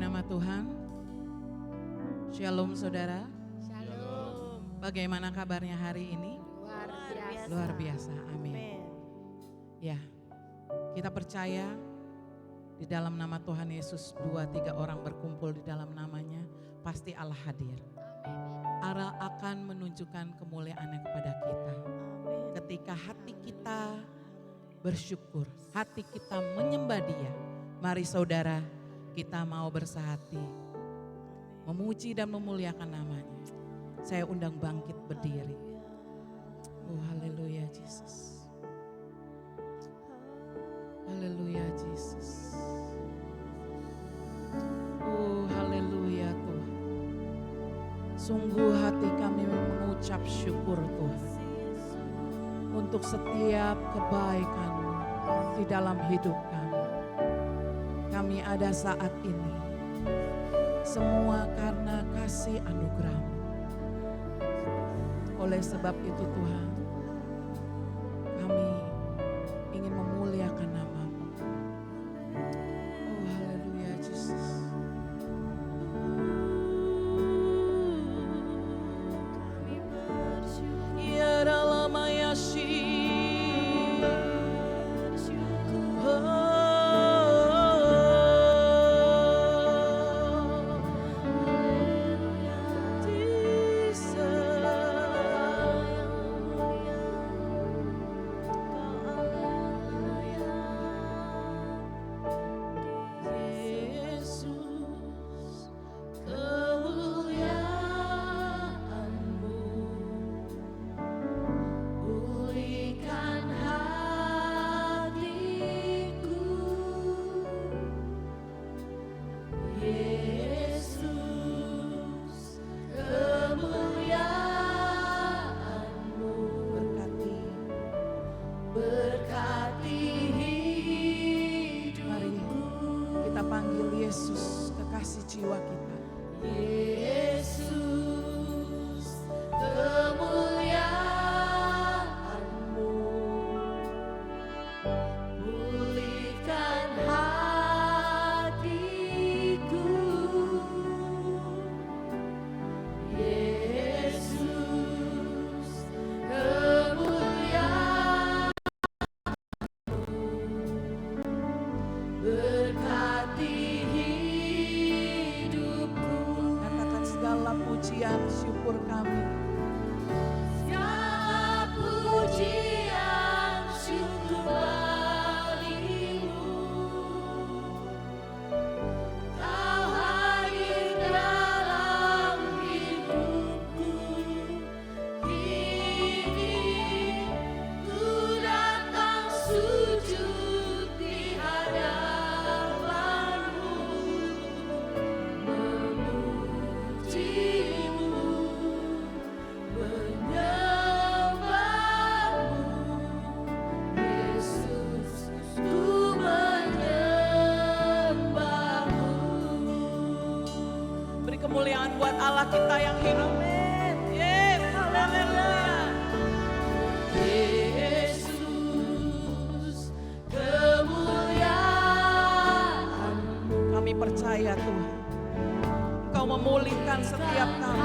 nama Tuhan. Shalom saudara. Shalom. Bagaimana kabarnya hari ini? Luar biasa. Amin. Ya, kita percaya di dalam nama Tuhan Yesus 2-3 orang berkumpul di dalam namanya, pasti Allah hadir. Allah akan menunjukkan kemuliaannya kepada kita. Ketika hati kita bersyukur, hati kita menyembah Dia. Mari saudara, kita mau bersehati, memuji dan memuliakan namanya. Saya undang bangkit berdiri. Oh haleluya Yesus. Haleluya Yesus. Oh haleluya Tuhan. Sungguh hati kami mengucap syukur Tuhan. Untuk setiap kebaikan-Mu di dalam hidup kami. Kami ada saat ini. Semua karena kasih anugerah-Mu. Oleh sebab itu Tuhan, kami ingin memuliakan nama-Mu. Oh haleluya Yesus. Ya dalam ayashi. Kemuliaan buat Allah kita yang hidup. Yes, haleluya. Yesus, kemuliaan-Mu. Kami percaya Tuhan, Engkau memulihkan setiap kami.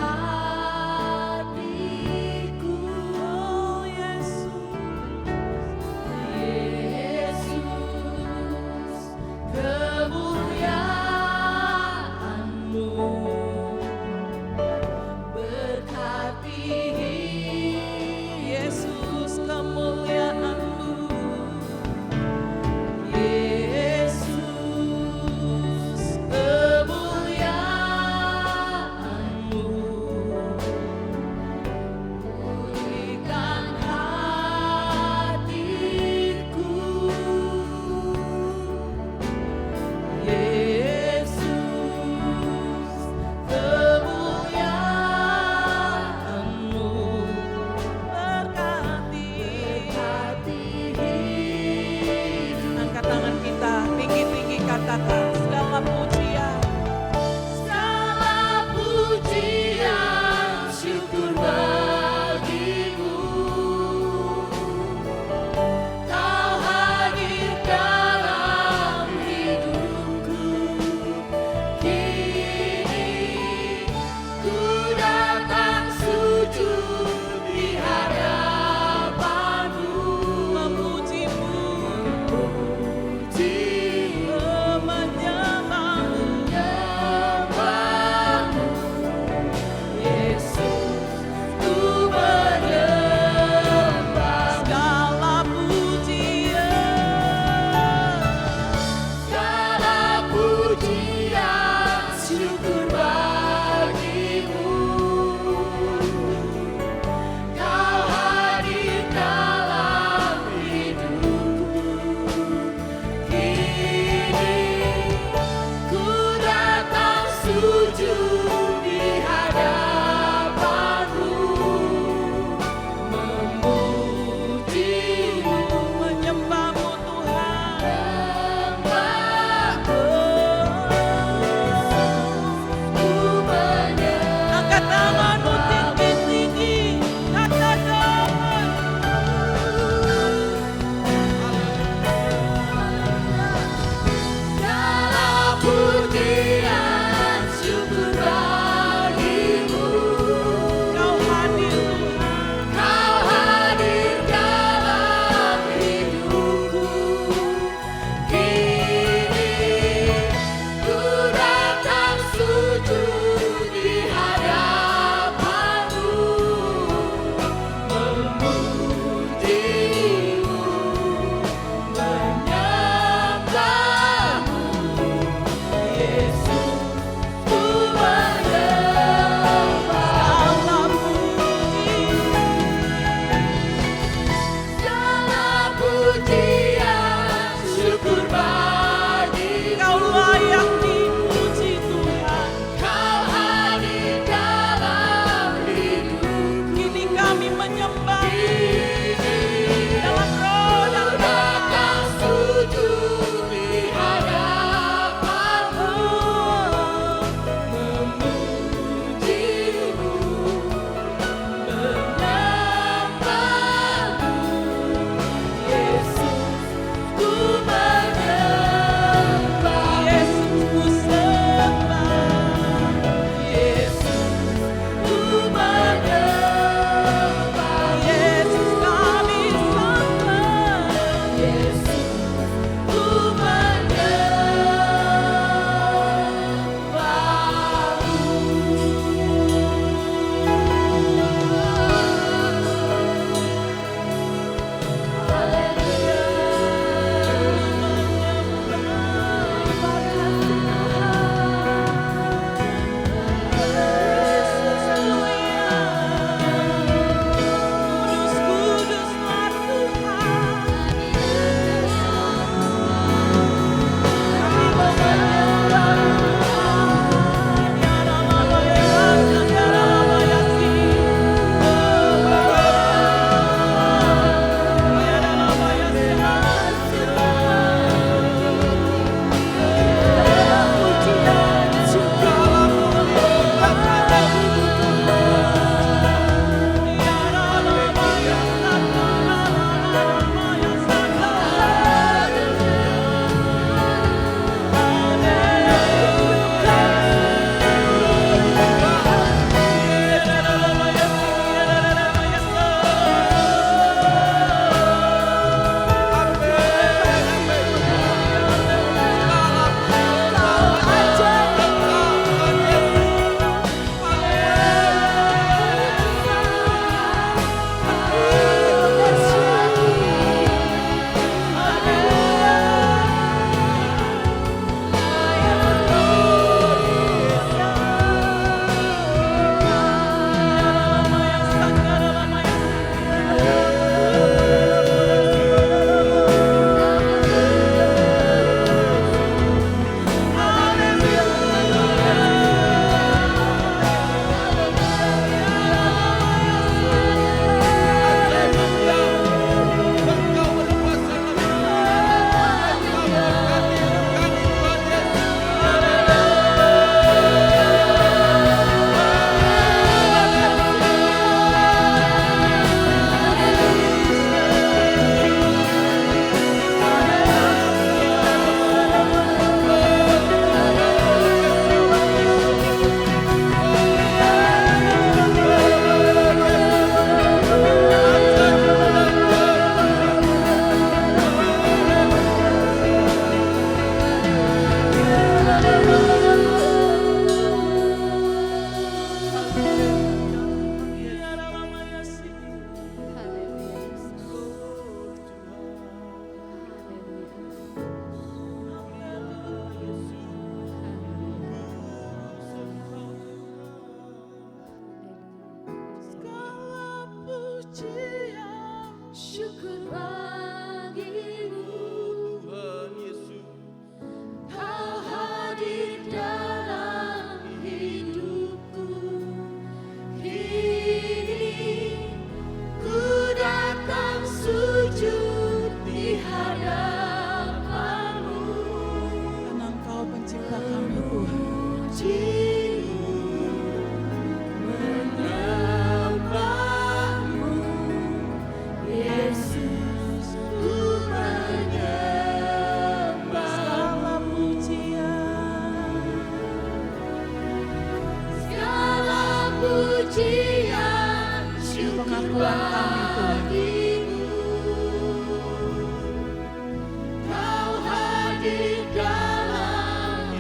Pengakuan kami Tuhan.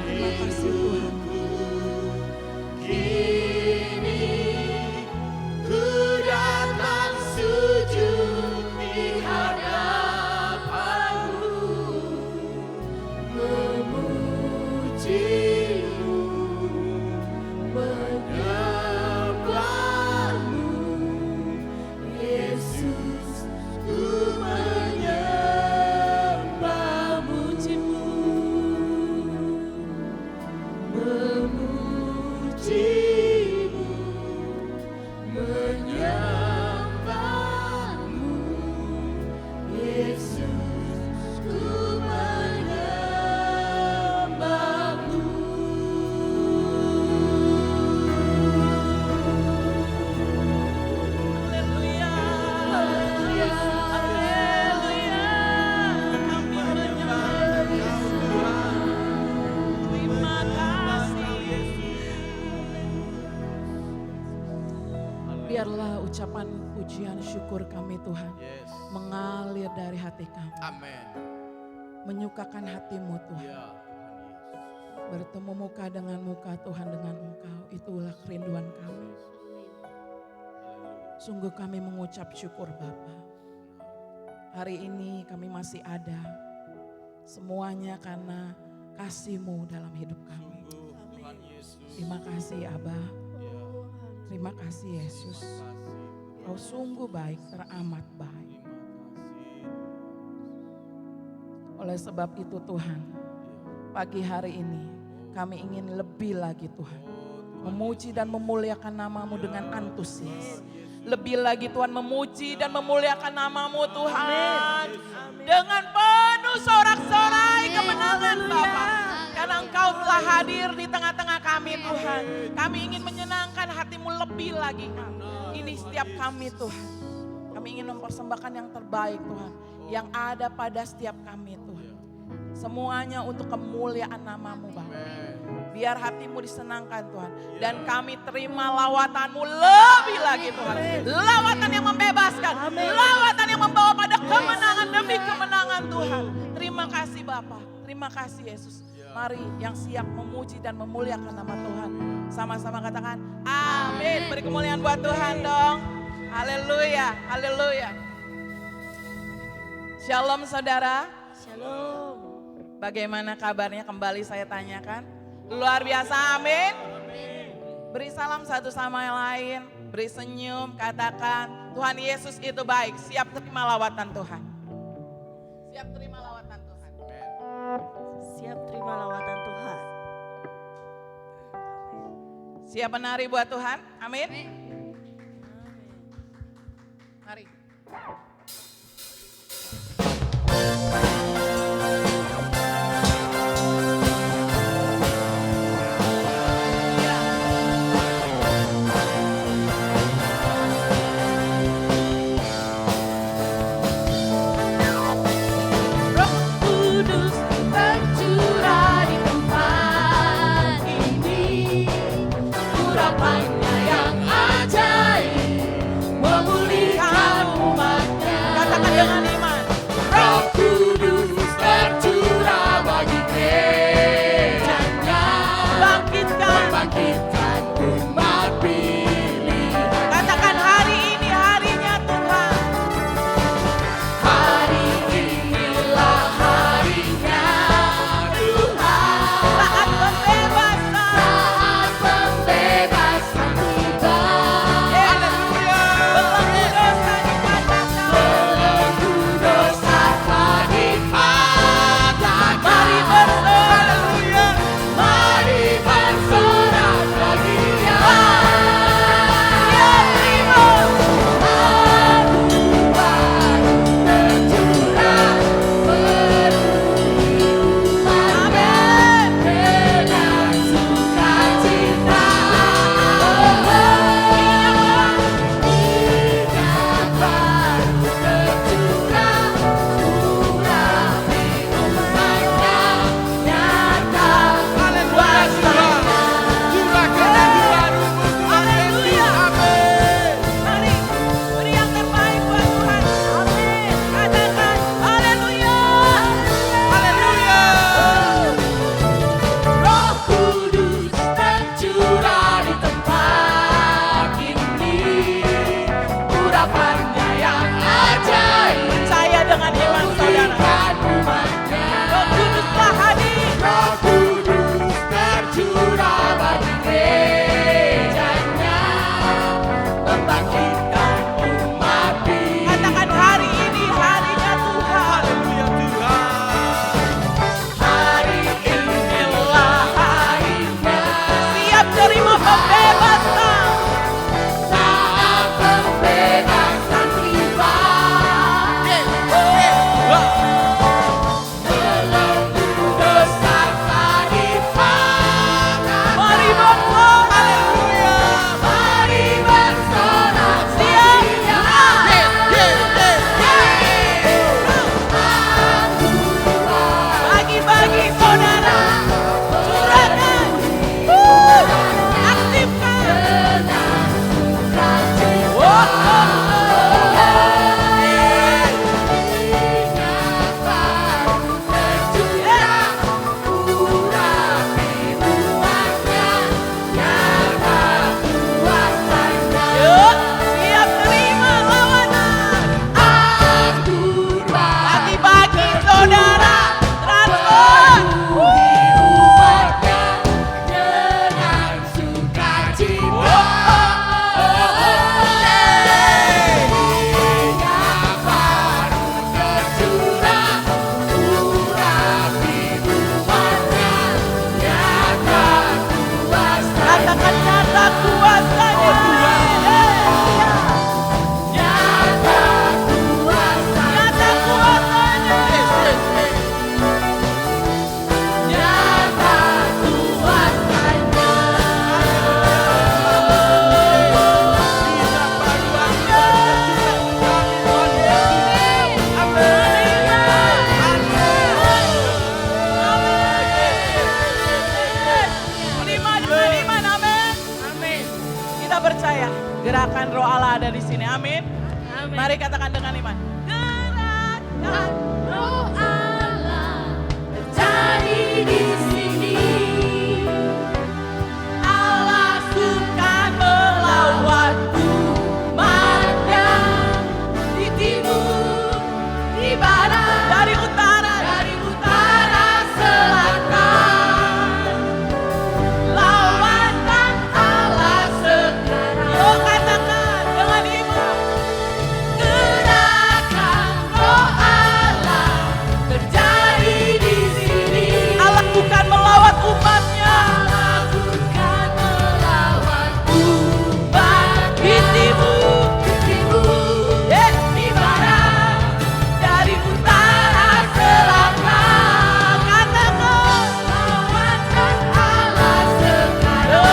Terima kasih Tuhan. Biarlah ucapan pujian syukur kami Tuhan mengalir dari hati kami. Amin. Menyukakan hatimu Tuhan. Bertemu muka dengan muka Tuhan dengan Engkau. Itulah kerinduan kami. Sungguh kami mengucap syukur Bapa. Hari ini kami masih ada. Semuanya karena kasih-Mu dalam hidup kami. Terima kasih Abah. Terima kasih Yesus. Kau sungguh baik, teramat baik. Oleh sebab itu Tuhan, pagi hari ini kami ingin lebih lagi Tuhan. Memuji dan memuliakan nama-Mu dengan antusias. Lebih lagi Tuhan memuji dan memuliakan nama-Mu Tuhan. Dengan penuh sorak-sorai kemenangan Bapa. Karena Engkau telah hadir di tengah-tengah kami Tuhan. Kami ingin menyenangkan hati-Mu lebih lagi. Ini setiap kami Tuhan. Kami ingin mempersembahkan yang terbaik Tuhan. Yang ada pada setiap kami Tuhan. Semuanya untuk kemuliaan nama-Mu Bapa. Biar hati-Mu disenangkan Tuhan. Dan kami terima lawatan-Mu lebih lagi Tuhan. Lawatan yang membebaskan. Lawatan yang membawa pada kemenangan demi kemenangan Tuhan. Terima kasih Bapa. Terima kasih Yesus. Mari yang siap memuji dan memuliakan nama Tuhan. Sama-sama katakan amin. Beri kemuliaan buat Tuhan dong. Haleluya, haleluya. Shalom saudara. Shalom. Bagaimana kabarnya kembali saya tanyakan. Luar biasa amin. Beri salam satu sama yang lain. Beri senyum, katakan Tuhan Yesus itu baik. Siap terima lawatan Tuhan. Siap terima lawatan Tuhan. Siap terima lawatan Tuhan. Siap menari buat Tuhan. Amin. Mari. Mari bersorak Kita percaya gerakan Roh Allah ada di sini. Amin. Amin. Mari katakan dengan iman. Gerakan Roh Allah terjadi di sini. Allah suka melawat Umatnya di timur, di barat, dari utara, dari utara, selatan. Lawatan Allah sekarang. Yuk katakan dengan iman. Gerakan Roh Allah terjadi di sini. Allah bukan melawat umatnya Allah bukan melawat umat di timur, di barat, dari utara, selatan. katakan Lawatan Allah sekarang.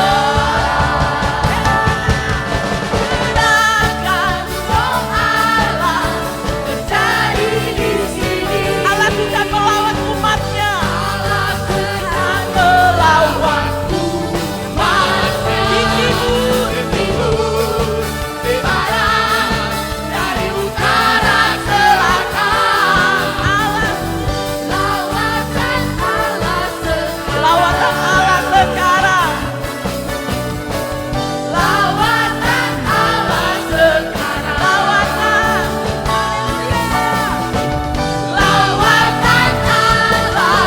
Gerakan Roh Allah terjadi di sini. Allah bukan melawat umatnya Allah bukan melawat umatnya di timur, di barat, dari utara, selatan. Allah Lawatan Allah sekarang. lawatan Allah sekarang. Lawatan Allah sekarang. Lawatan Lawatan Allah. lawatan Allah.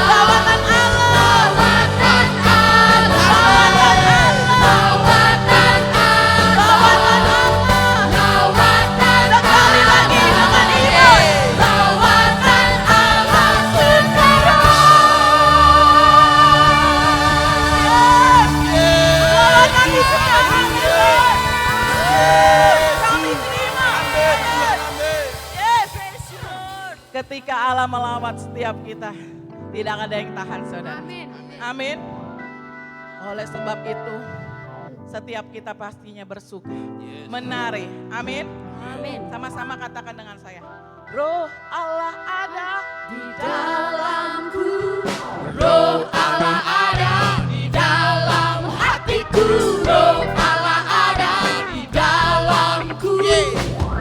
Lawatan Allah. Lawatan Allah. Lawatan Sekali lagi dengan iman. Lawatan Allah sekarang. Lawatan di sekarang. Kami terima. Yes. Praise you, Lord. Ketika Allah melawat setiap kita, tidak ada yang tahan, saudara. Amin. Amin. Oleh sebab itu, setiap kita pastinya bersuka, menari. Amin. Amin. Sama-sama katakan dengan saya. Roh Allah ada Di dalamku, Roh Allah ada di dalam hatiku. Roh Allah ada di dalamku.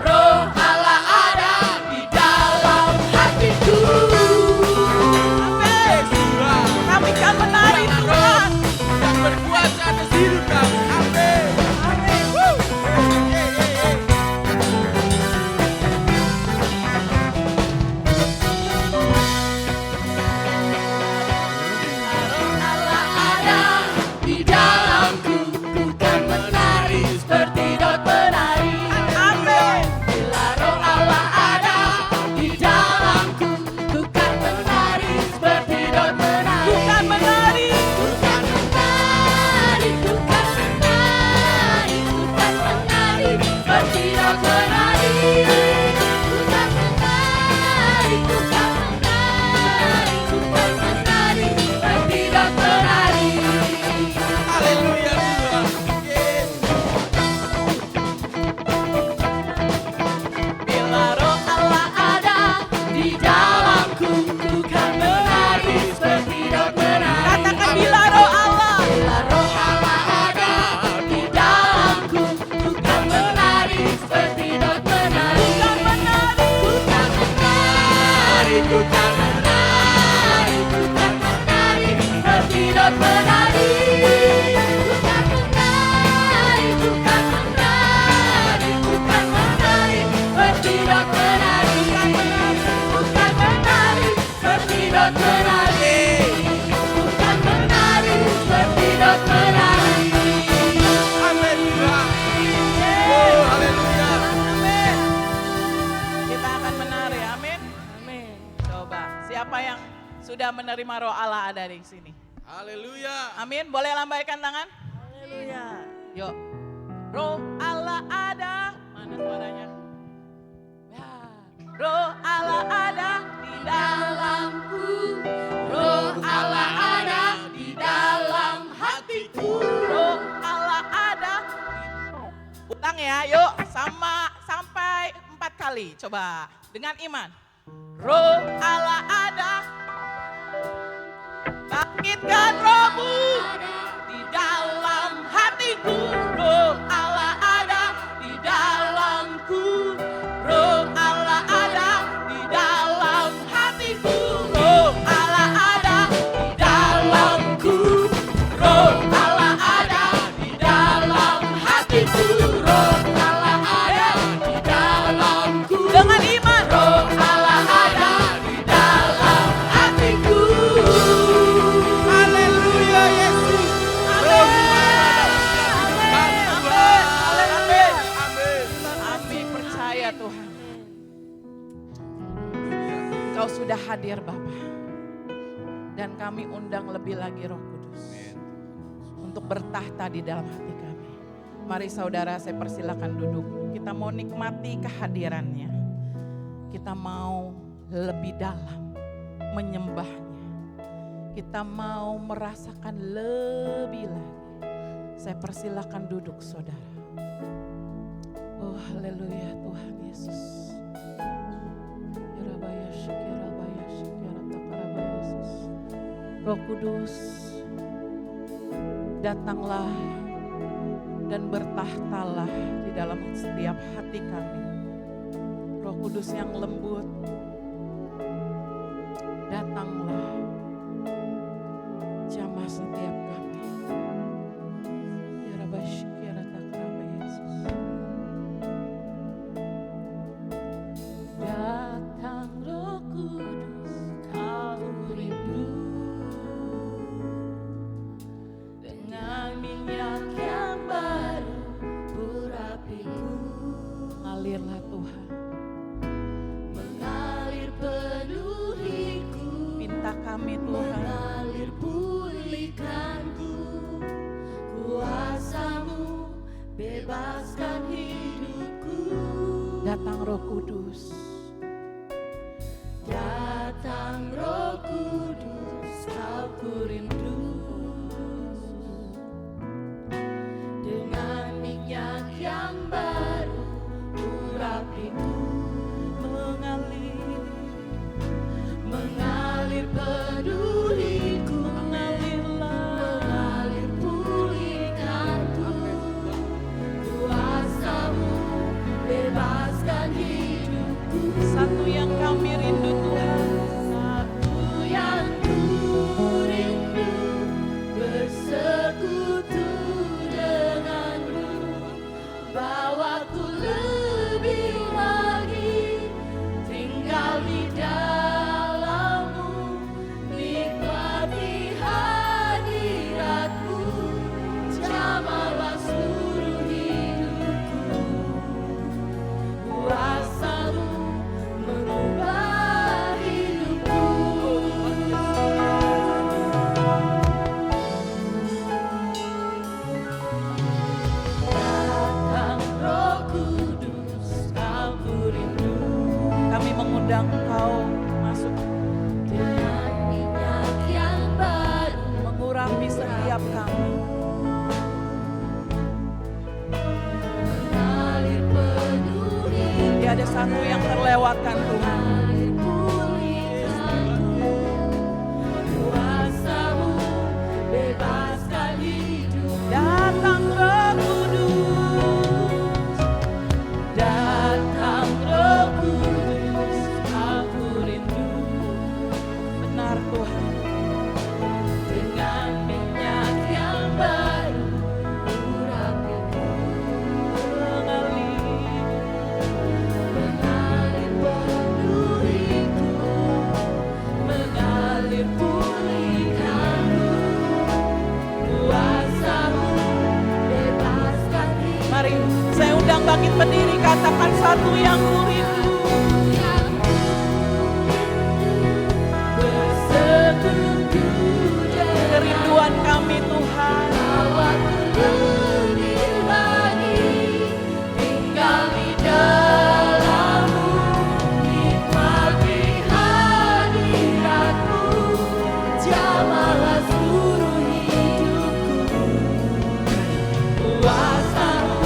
Roh Allah ada di dalam hatiku. Kami kan menari Tuhan. yang berkuasa atas hidup kami. Amin. Roh Allah ada di dalamku. Ku kan menari seperti dot penari. Amin. Bila Roh Allah ada di dalamku, ku kan menari seperti dot penari. Bukan menari. Ku kan menari, ku kan menari, ku kan menari seperti dot penari. Ku kan menari, ku kan menari, ku kan menari seperti dot penari. Haleluya Tuhan. Yes. Bila roh Allah ada di dalamku, ku kan menari seperti dot penari. katakan bila roh Allah. Bila Roh Allah ada di dalamku, ku kan menari seperti dot penari. Bukan menari. Ku kan menari, ku kan menari, ku kan menari seperti dot penari. Ku kan menari, ku kan menari, ku kan menari seperti dot penari. Ku kan menari seperti dot penari. Ku kan menari seperti dot penari. Amin Tuhan. Oh, haleluya. Amin. Kita akan menari. Amin. Amin. Coba siapa yang sudah menerima roh Allah ada di sini? Haleluya. Amin. Boleh lambaikan tangan? Haleluya. Yuk. Roh Allah ada. Mana suaranya? Ya. Roh Allah ada di Dalamku, Roh Allah ada di dalam hatiku. Roh Allah ada. Ulang ya, yuk sampai 4 kali. Coba dengan iman. Roh Allah ada. Bangkitkan rohmu di dalam hatiku. Roh Allah hadir Bapa. Dan kami undang lebih lagi Roh Kudus untuk bertahta di dalam hati kami. Mari saudara, saya persilakan duduk. Kita mau nikmati kehadirannya. Kita mau lebih dalam menyembahnya. Kita mau merasakan lebih lagi. Saya persilakan duduk saudara. Oh haleluya Tuhan Yesus. Roh Kudus, datanglah dan bertahtalah di dalam setiap hati kami. Roh Kudus yang lembut, datanglah, jamah setiap kami. Ya Rabbi Syikira Takraba Yesus. Datang Roh Kudus, kau rindu dengan minyak yang baru urapiku. Mengalirlah Tuhan, Mengalir penuhiku, pinta kami Tuhan. mengalir pulihkanku. Kuasa-Mu bebaskan hidupku. Datang Roh Kudus, Datang Roh Kudus, kau ku rindu. Dengan minyak yang baru urapiku. Mengalir penuhiku, mengalir pulihkanku. Kuasa-Mu bebaskan hidupku. satu yang kami rindu Tuhan. Satu yang ku rindu, bersekutu denganmu. Bawaku lebih lagi, tinggal di dalam-Mu. Nikmati hadirat-Mu, jamahlah seluruh hidupku. Kuasa-Mu mengubah hidupku. Datang Roh Kudus, kau ku rindu. Kami mengundang Engkau masuk Dengan minyak yang baru mengurapi setiap kami. mengalir penuhi. Tiada satu yang terlewatkan Tuhan. Mengalir pulihkanku. Kuasa-Mu bebaskan hidup. Datang Roh Kudus, Datang Roh Kudus, aku rindu. benar Tuhan. Dengan minyak yang baru urapiku. Mengalir penuhiku, mengalir pulihkanku. Kuasa-Mu bebaskan hidupku. Mari saya undang bangkit berdiri, katakan satu yang ku rindu. Bersekutu Kerinduan kami Tuhan. Bawaku lebih lagi, tinggal di dalam-Mu. Nikmati hadirat-Mu, jamahlah seluruh hidupku. Kuasa-Mu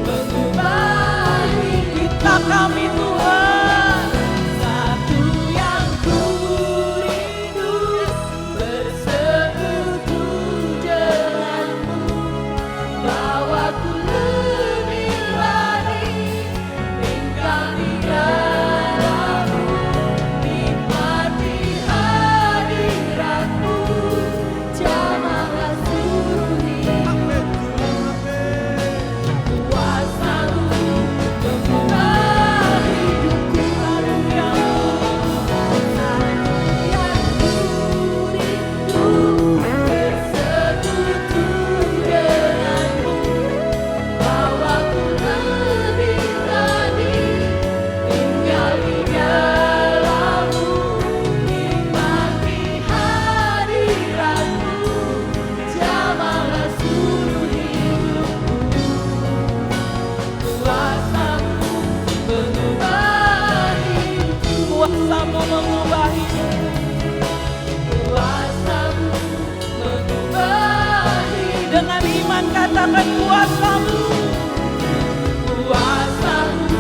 mengubah Kita kami Tuhan. satu yang ku rindu, bersekutu katakan kuasa-Mu. Kuasa-Mu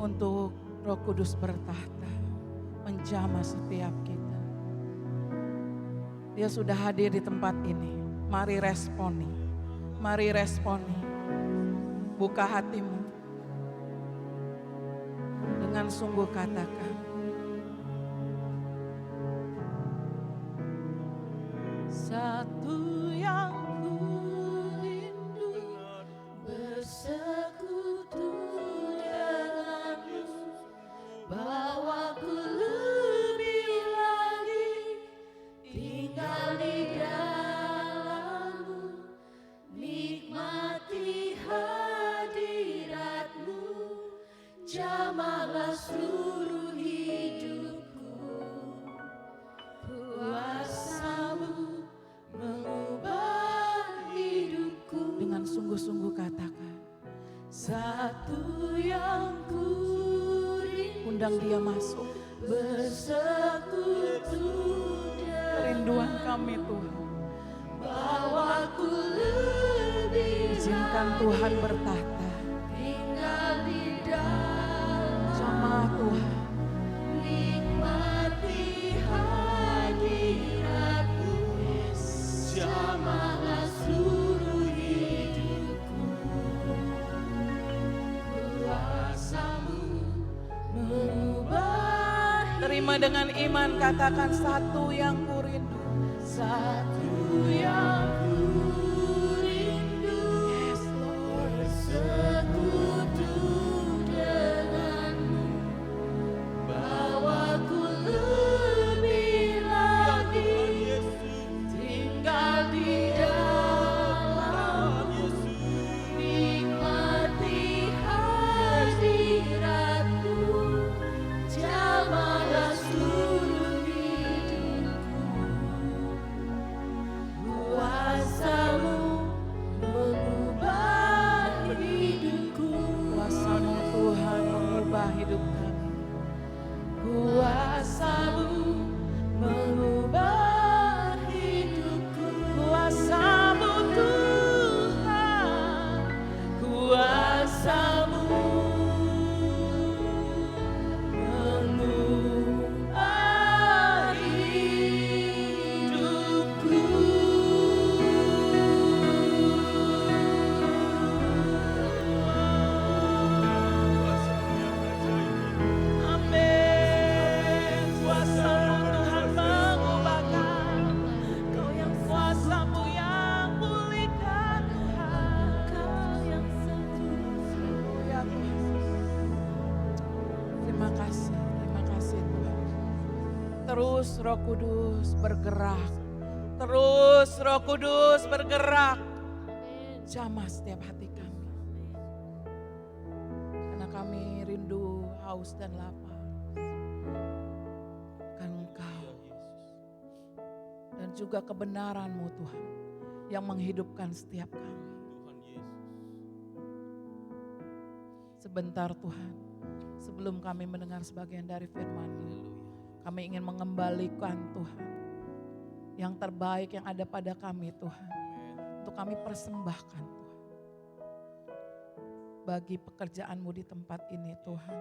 untuk Roh Kudus bertahta, menjamah setiap kita. Dia sudah hadir di tempat ini. Mari responi, mari responi. Buka hatimu. Dengan sungguh katakan, satu yang ku rindu bersekutu denganmu, bawaku lebih lagi tinggal di dalammu, nikmati hadiratmu, jamahlah seluruh hidupku, kuasa-Mu mengubah hidupku. Dengan sungguh-sungguh katakan, satu yang ku rindu. Undang dia masuk. Bersekutu kerinduan kami Tuhan. Bawaku lebih. Izinkan Tuhan bertahta. Tinggal di dalam. Jamaah Tuhan. Nikmati hadirat-Mu. Jamahlah seluruh hidupku. Kuasa-Mu mengubah. Terima dengan iman, katakan satu yang ku rindu. Satu yang ku rindu. Yes, Lord. Bersekutu denganmu, bawaku lebih lagi tinggal di dalam-Mu, nikmati hadirat-Mu, jamahlah seluruh hidupku. Terus Roh Kudus bergerak. Terus Roh Kudus bergerak. Jamah setiap hati kami. Karena kami rindu, haus dan lapar. Akan Engkau. Dan juga kebenaran-Mu Tuhan. Yang menghidupkan setiap kami. Sebentar Tuhan. Sebelum kami mendengar sebagian dari firman-Mu. Kami ingin mengembalikan Tuhan. Yang terbaik yang ada pada kami Tuhan. Untuk kami persembahkan Tuhan. Bagi pekerjaan-Mu di tempat ini Tuhan.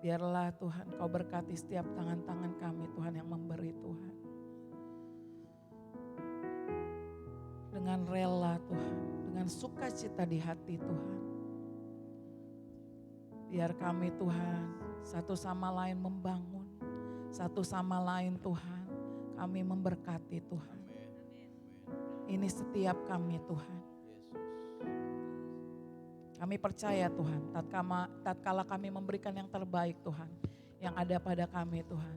Biarlah Tuhan Kau berkati setiap tangan-tangan kami Tuhan yang memberi Tuhan. Dengan rela Tuhan. Dengan sukacita di hati Tuhan. Biar kami Tuhan satu sama lain membangun. Satu sama lain Tuhan kami memberkati Tuhan. Ini setiap kami Tuhan. Kami percaya Tuhan, tatkala kami memberikan yang terbaik Tuhan, yang ada pada kami Tuhan.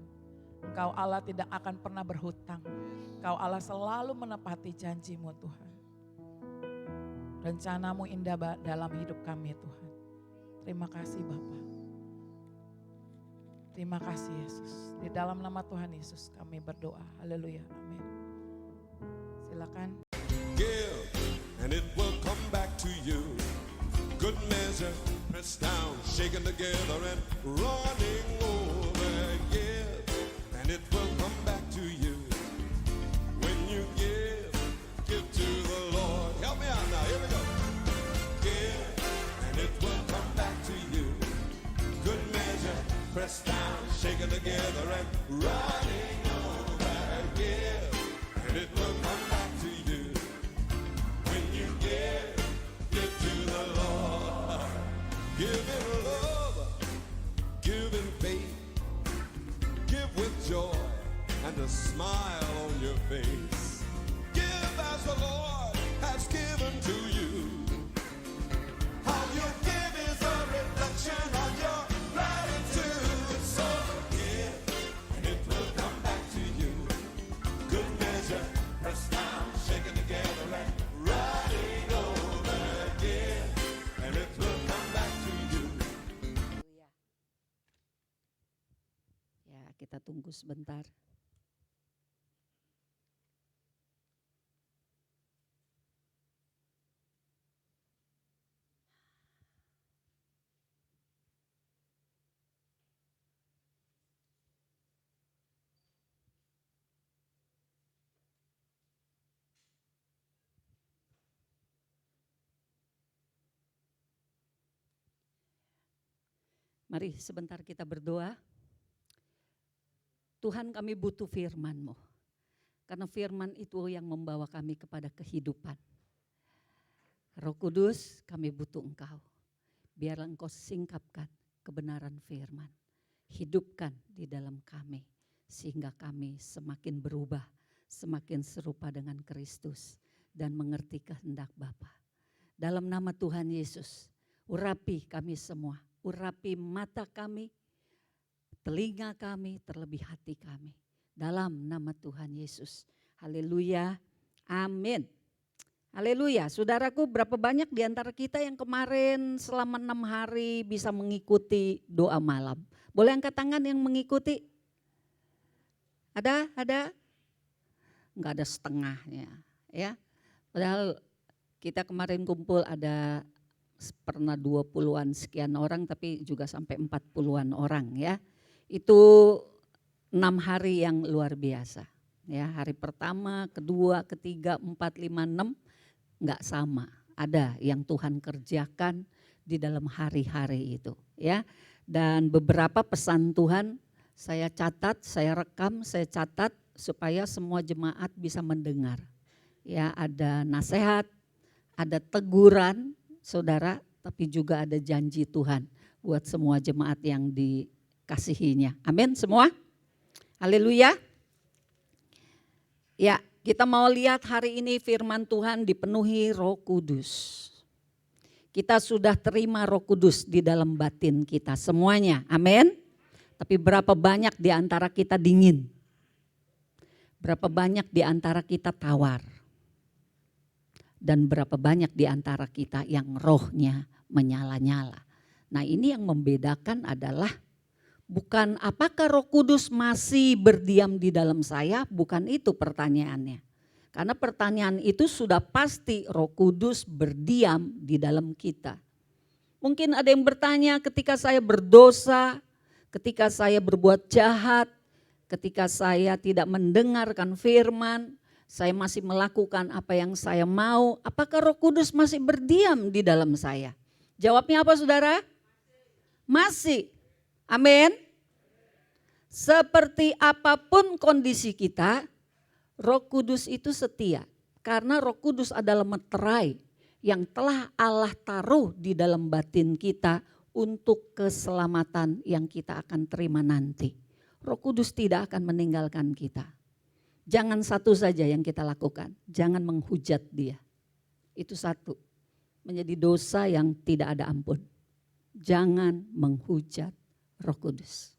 Engkau Allah tidak akan pernah berhutang. Engkau Allah selalu menepati janji-Mu Tuhan. Rencana-Mu indah dalam hidup kami Tuhan. Terima kasih Bapa. Terima kasih Yesus. Di dalam nama Tuhan Yesus kami berdoa. Haleluya. Amin. Silakan. Give and it will come back to you. Good measure, pressed down, shaken together and running over. Give and it will come back to you. When you give to the Lord. Help me out now, here we go. Give and it will come back to you. Good measure, pressed down, shaken together and running over. Give and it will come back to you. When you give to the Lord. Give in love, give in faith, give with joy and a smile on your face. Give as the Lord has given to you. How you give is a reflection of your gratitude. So give and it will come back to you. Good measure, pressed down, shaken together and running over. Give and it will come back to you. Ya, kita tunggu sebentar. Mari sebentar kita berdoa. Tuhan, kami butuh firman-Mu. Karena firman itu yang membawa kami kepada kehidupan. Roh Kudus, kami butuh Engkau. Biarlah Engkau singkapkan kebenaran firman. Hidupkan di dalam kami. Sehingga kami semakin berubah, semakin serupa dengan Kristus. Dan mengerti kehendak Bapa. Dalam nama Tuhan Yesus, urapi kami semua. Urapi mata kami, telinga kami, terlebih hati kami. Dalam nama Tuhan Yesus. Haleluya. Amin. Haleluya. Saudaraku, berapa banyak di antara kita yang kemarin selama 6 hari bisa mengikuti doa malam? Boleh angkat tangan yang mengikuti? Ada? Enggak ada setengahnya. Ya. Padahal kita kemarin kumpul ada pernah 20-an sekian orang tapi juga sampai 40-an orang ya. Itu 6 hari yang luar biasa. Ya, hari pertama, kedua, ketiga, 4, 5, 6 enggak sama. Ada yang Tuhan kerjakan di dalam hari-hari itu ya. Dan beberapa pesan Tuhan saya catat, saya rekam, saya catat supaya semua jemaat bisa mendengar. Ya, ada nasihat, ada teguran saudara, tapi juga ada janji Tuhan buat semua jemaat yang dikasihinya. Amin semua. Haleluya. Ya, kita mau lihat hari ini firman Tuhan dipenuhi Roh Kudus. Kita sudah terima Roh Kudus di dalam batin kita semuanya. Amin. Tapi berapa banyak di antara kita dingin? Berapa banyak di antara kita tawar? Dan berapa banyak di antara kita yang rohnya menyala-nyala? Nah, ini yang membedakan adalah bukan apakah Roh Kudus masih berdiam di dalam saya, bukan itu pertanyaannya. Karena pertanyaan itu sudah pasti Roh Kudus berdiam di dalam kita. Mungkin ada yang bertanya, ketika saya berdosa, ketika saya berbuat jahat, ketika saya tidak mendengarkan firman, saya masih melakukan apa yang saya mau, apakah Roh Kudus masih berdiam di dalam saya? Jawabnya apa, saudara? Masih. Amin. Seperti apapun kondisi kita, Roh Kudus itu setia. Karena Roh Kudus adalah meterai yang telah Allah taruh di dalam batin kita untuk keselamatan yang kita akan terima nanti. Roh Kudus tidak akan meninggalkan kita. Jangan satu saja yang kita lakukan, jangan menghujat dia. Itu satu, menjadi dosa yang tidak ada ampun. Jangan menghujat Roh Kudus.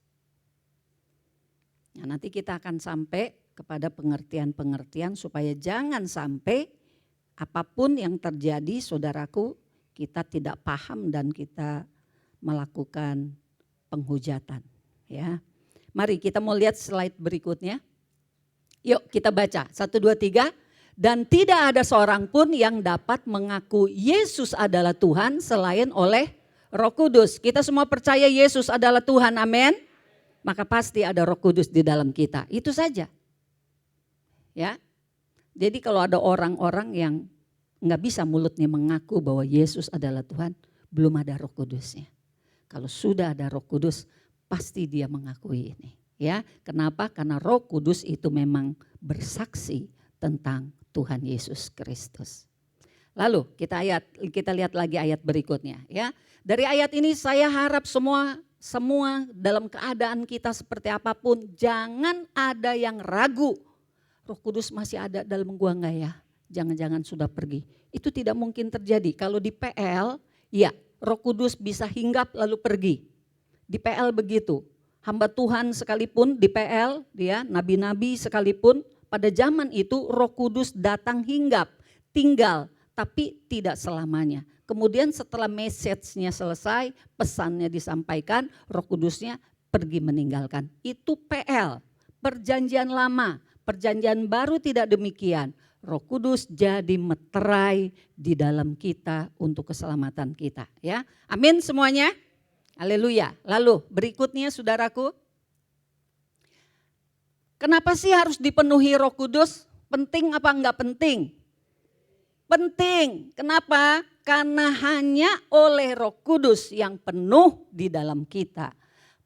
Nah, nanti kita akan sampai kepada pengertian-pengertian supaya jangan sampai apapun yang terjadi, saudaraku, kita tidak paham dan kita melakukan penghujatan. Ya, mari kita mau lihat slide berikutnya. Yuk kita baca, 1, 2, 3. Dan tidak ada seorang pun yang dapat mengaku Yesus adalah Tuhan selain oleh Roh Kudus. Kita semua percaya Yesus adalah Tuhan, amin. Maka pasti ada Roh Kudus di dalam kita, itu saja. Ya, jadi kalau ada orang-orang yang nggak bisa mulutnya mengaku bahwa Yesus adalah Tuhan, belum ada Roh Kudusnya. Kalau sudah ada Roh Kudus, pasti dia mengakui ini. Ya, kenapa? Karena Roh Kudus itu memang bersaksi tentang Tuhan Yesus Kristus. Lalu kita lihat lagi ayat berikutnya. Ya, dari ayat ini saya harap semua dalam keadaan kita seperti apapun, jangan ada yang ragu. Roh Kudus masih ada dalam gua enggak ya? Jangan-jangan sudah pergi. Itu tidak mungkin terjadi. Kalau di PL, ya Roh Kudus bisa hinggap lalu pergi. Di PL begitu. Hamba Tuhan sekalipun di PL, dia nabi-nabi sekalipun, pada zaman itu Roh Kudus datang hinggap, tinggal, tapi tidak selamanya. Kemudian setelah message-nya selesai, pesannya disampaikan, Roh Kudusnya pergi meninggalkan. Itu PL, perjanjian lama. Perjanjian baru tidak demikian. Roh Kudus jadi meterai di dalam kita untuk keselamatan kita. Ya, amin semuanya. Haleluya. Lalu berikutnya saudaraku. Kenapa sih harus dipenuhi Roh Kudus? Penting apa enggak penting? Penting. Kenapa? Karena hanya oleh Roh Kudus yang penuh di dalam kita,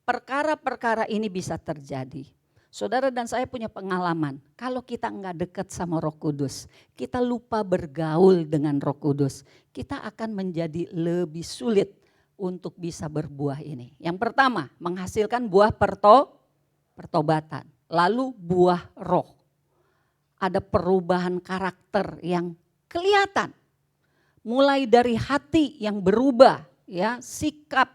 perkara-perkara ini bisa terjadi. Saudara dan saya punya pengalaman, kalau kita enggak dekat sama Roh Kudus, kita lupa bergaul dengan Roh Kudus, kita akan menjadi lebih sulit untuk bisa berbuah ini. Yang pertama, menghasilkan buah pertobatan, lalu buah roh. Ada perubahan karakter yang kelihatan. Mulai dari hati yang berubah, ya, sikap,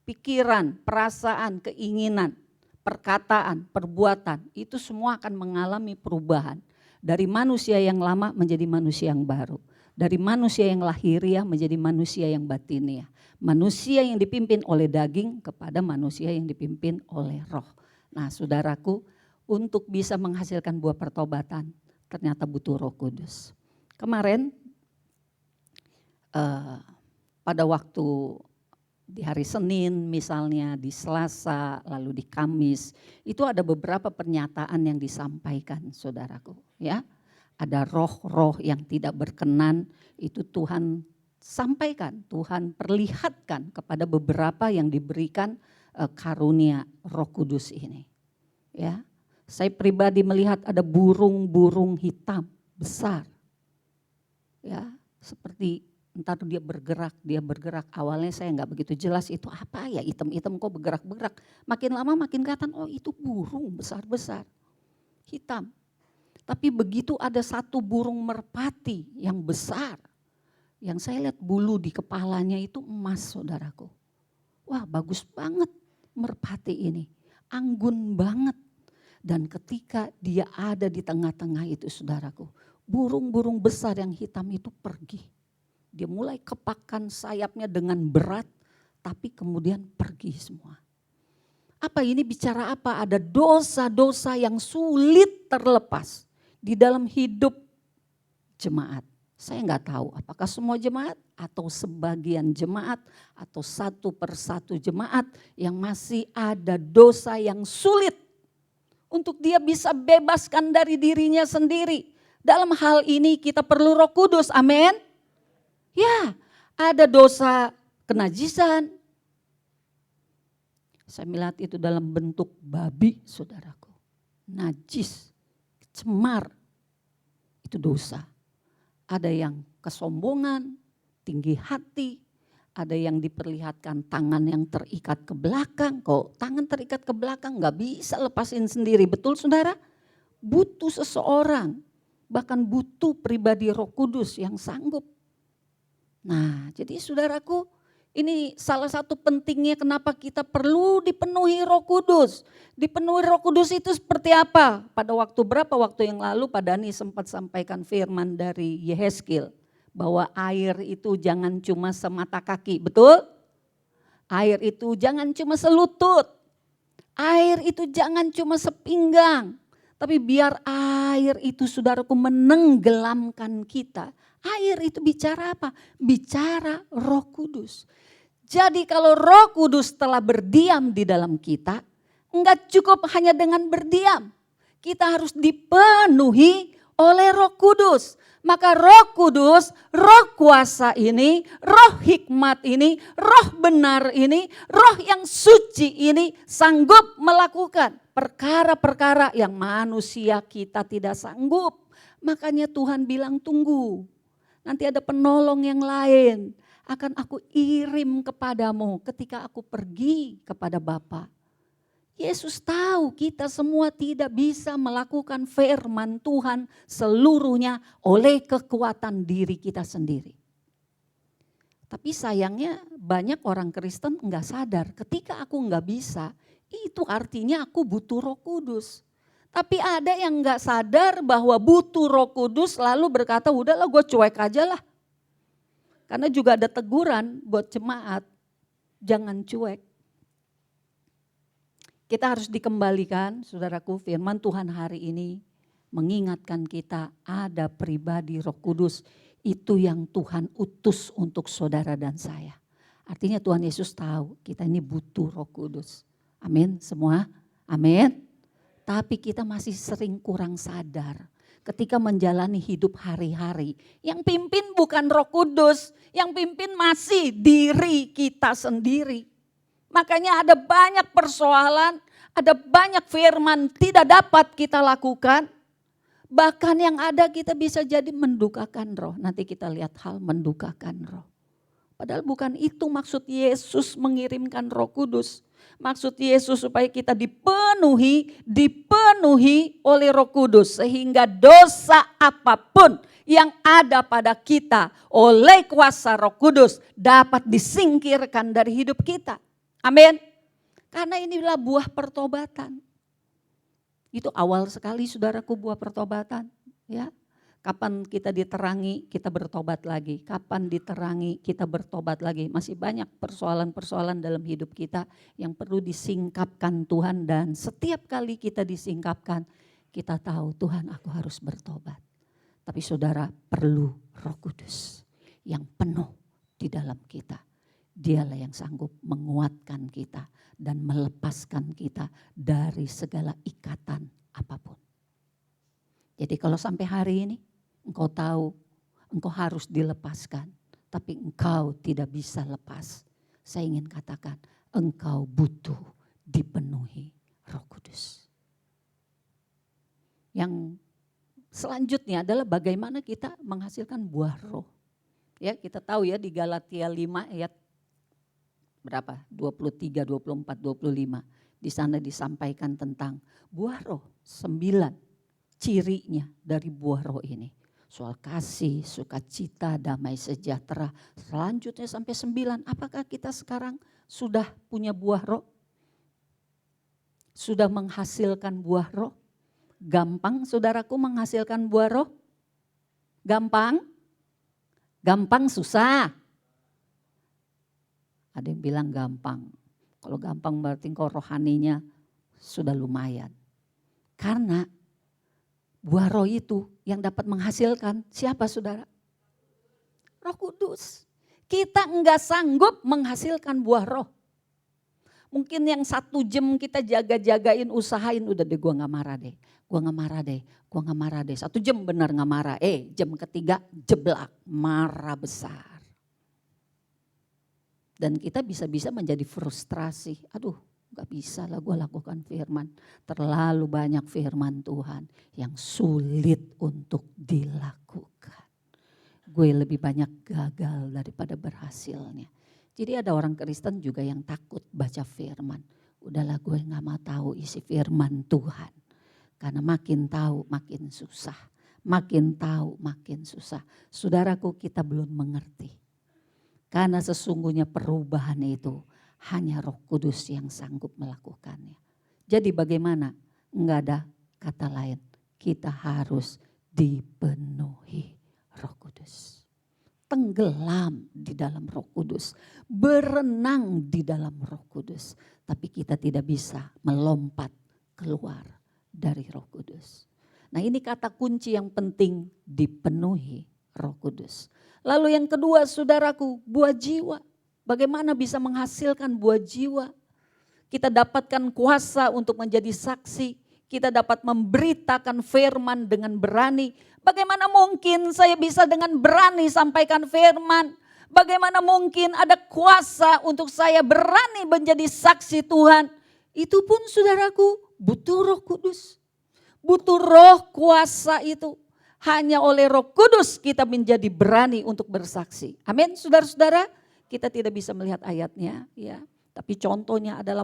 pikiran, perasaan, keinginan, perkataan, perbuatan, itu semua akan mengalami perubahan. Dari manusia yang lama menjadi manusia yang baru. Dari manusia yang lahiriah menjadi manusia yang batiniah. Manusia yang dipimpin oleh daging kepada manusia yang dipimpin oleh roh. Nah saudaraku, untuk bisa menghasilkan buah pertobatan ternyata butuh Roh Kudus. Kemarin pada waktu di hari Senin misalnya, di Selasa, lalu di Kamis, itu ada beberapa pernyataan yang disampaikan saudaraku. Ya, ada roh-roh yang tidak berkenan, itu Tuhan sampaikan, Tuhan perlihatkan kepada beberapa yang diberikan karunia Roh Kudus ini. Ya, saya pribadi melihat ada burung-burung hitam besar. Ya, seperti entar dia bergerak. Awalnya saya nggak begitu jelas itu apa ya, hitam-hitam kok bergerak-gerak. Makin lama makin kelihatan, oh itu burung besar-besar, hitam. Tapi begitu ada satu burung merpati yang besar, yang saya lihat bulu di kepalanya itu emas saudaraku. Wah bagus banget merpati ini. anggun banget. Dan ketika dia ada di tengah-tengah itu saudaraku, burung-burung besar yang hitam itu pergi. Dia mulai kepakkan sayapnya dengan berat, tapi kemudian pergi semua. Apa ini bicara apa? Ada dosa-dosa yang sulit terlepas di dalam hidup jemaat. Saya nggak tahu apakah semua jemaat atau sebagian jemaat atau satu persatu jemaat yang masih ada dosa yang sulit untuk dia bisa bebaskan dari dirinya sendiri. Dalam hal ini kita perlu Roh Kudus, amin. Ya, ada dosa kenajisan. Saya melihat itu dalam bentuk babi, saudaraku. Najis, cemar, itu dosa. Ada yang kesombongan, tinggi hati, ada yang diperlihatkan tangan yang terikat ke belakang. Kok tangan terikat ke belakang gak bisa lepasin sendiri, betul saudara? Butuh seseorang, bahkan butuh pribadi Roh Kudus yang sanggup. Nah, jadi saudaraku, ini salah satu pentingnya kenapa kita perlu dipenuhi Roh Kudus. Dipenuhi Roh Kudus itu seperti apa? Pada beberapa waktu yang lalu Pak Dhani sempat sampaikan firman dari Yehezkiel. Bahwa air itu jangan cuma semata kaki, betul? Air itu jangan cuma selutut. Air itu jangan cuma sepinggang. Tapi biar air itu saudaraku menenggelamkan kita. Air itu bicara apa? Bicara Roh Kudus. Jadi kalau Roh Kudus telah berdiam di dalam kita, enggak cukup hanya dengan berdiam. Kita harus dipenuhi oleh Roh Kudus. Maka Roh Kudus, Roh kuasa ini, Roh hikmat ini, Roh benar ini, Roh yang suci ini sanggup melakukan perkara-perkara yang manusia kita tidak sanggup. Makanya Tuhan bilang tunggu. Nanti ada penolong yang lain akan aku irim kepadamu ketika aku pergi kepada Bapa. Yesus tahu kita semua tidak bisa melakukan firman Tuhan seluruhnya oleh kekuatan diri kita sendiri. Tapi sayangnya banyak orang Kristen enggak sadar ketika aku enggak bisa, itu artinya aku butuh Roh Kudus. Tapi ada yang enggak sadar bahwa butuh Roh Kudus lalu berkata udahlah gue cuek aja lah. Karena juga ada teguran buat jemaat, jangan cuek. Kita harus dikembalikan, saudaraku, firman Tuhan hari ini mengingatkan kita ada pribadi Roh Kudus itu yang Tuhan utus untuk saudara dan saya. Artinya Tuhan Yesus tahu kita ini butuh Roh Kudus. Amin semua, amin. Tapi kita masih sering kurang sadar ketika menjalani hidup hari-hari. Yang pimpin bukan Roh Kudus, yang pimpin masih diri kita sendiri. Makanya ada banyak persoalan, ada banyak firman tidak dapat kita lakukan. Bahkan yang ada kita bisa jadi mendukakan roh. Nanti kita lihat hal mendukakan roh. Padahal bukan itu maksud Yesus mengirimkan Roh Kudus. Maksud Yesus supaya kita dipenuhi oleh Roh Kudus. Sehingga dosa apapun yang ada pada kita oleh kuasa Roh Kudus dapat disingkirkan dari hidup kita. Amin. Karena inilah buah pertobatan. Itu awal sekali saudaraku buah pertobatan. Ya. Kapan kita diterangi kita bertobat lagi. Kapan diterangi kita bertobat lagi. Masih banyak persoalan-persoalan dalam hidup kita yang perlu disingkapkan Tuhan. Dan setiap kali kita disingkapkan kita tahu Tuhan aku harus bertobat. Tapi saudara perlu Roh Kudus yang penuh di dalam kita. Dialah yang sanggup menguatkan kita dan melepaskan kita dari segala ikatan apapun. Jadi kalau sampai hari ini engkau tahu engkau harus dilepaskan, tapi engkau tidak bisa lepas. Saya ingin katakan engkau butuh dipenuhi Roh Kudus. Yang selanjutnya adalah bagaimana kita menghasilkan buah roh. Ya, kita tahu ya di Galatia 5 ayat berapa? 23, 24, 25. Di sana disampaikan tentang buah roh 9 cirinya dari buah roh ini. Soal kasih, sukacita, damai sejahtera. Selanjutnya sampai 9. Apakah kita sekarang sudah punya buah roh? sudah menghasilkan buah roh? Gampang saudaraku menghasilkan buah roh? Gampang? Gampang susah? Ada yang bilang gampang. Kalau gampang berarti kau rohaninya sudah lumayan. Karena buah roh itu yang dapat menghasilkan siapa saudara? Roh Kudus. Kita enggak sanggup menghasilkan buah roh. Mungkin yang 1 jam kita jaga-jagain, usahain, udah deh gue gak marah deh. Gue gak marah deh, gue gak marah deh. 1 jam benar gak marah. Jam ketiga jeblak, marah besar. Dan kita bisa-bisa menjadi frustrasi. Aduh gak bisa lah gue lakukan firman. Terlalu banyak firman Tuhan yang sulit untuk dilakukan. Gue lebih banyak gagal daripada berhasilnya. Jadi ada orang Kristen juga yang takut baca firman. Udahlah gue gak mau tahu isi firman Tuhan. Karena makin tahu makin susah. Makin tahu makin susah. Saudaraku, kita belum mengerti. Karena sesungguhnya perubahan itu hanya Roh Kudus yang sanggup melakukannya. Jadi bagaimana? Enggak ada kata lain. Kita harus dipenuhi Roh Kudus. Tenggelam di dalam Roh Kudus, berenang di dalam Roh Kudus, tapi kita tidak bisa melompat keluar dari Roh Kudus. Nah, ini kata kunci yang penting, dipenuhi Roh Kudus. Lalu yang kedua, saudaraku, buah jiwa. Bagaimana bisa menghasilkan buah jiwa? Kita dapatkan kuasa untuk menjadi saksi. Kita dapat memberitakan firman dengan berani. Bagaimana mungkin saya bisa dengan berani sampaikan firman? Bagaimana mungkin ada kuasa untuk saya berani menjadi saksi Tuhan? Itu pun saudaraku butuh Roh Kudus. Butuh roh kuasa itu. Hanya oleh Roh Kudus kita menjadi berani untuk bersaksi. Amin saudara-saudara. Kita tidak bisa melihat ayatnya ya. Tapi contohnya adalah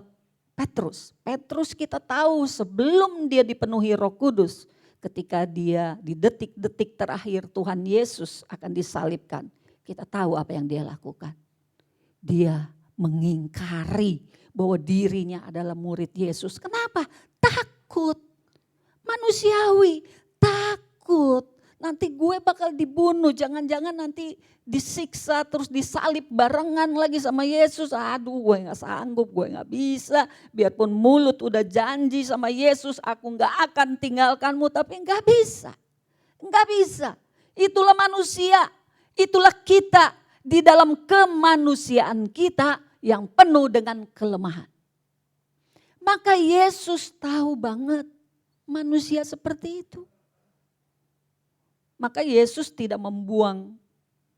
Petrus. Petrus kita tahu sebelum dia dipenuhi Roh Kudus, ketika dia di detik-detik terakhir Tuhan Yesus akan disalibkan, kita tahu apa yang dia lakukan. Dia mengingkari bahwa dirinya adalah murid Yesus. Kenapa? Takut. Manusiawi, takut. Nanti gue bakal dibunuh, jangan-jangan nanti disiksa terus disalib barengan lagi sama Yesus. Aduh gue gak sanggup, gue gak bisa. Biarpun mulut udah janji sama Yesus, aku gak akan tinggalkanmu, tapi gak bisa. Gak bisa. Itulah manusia, itulah kita di dalam kemanusiaan kita yang penuh dengan kelemahan. Maka Yesus tahu banget manusia seperti itu. Maka Yesus tidak membuang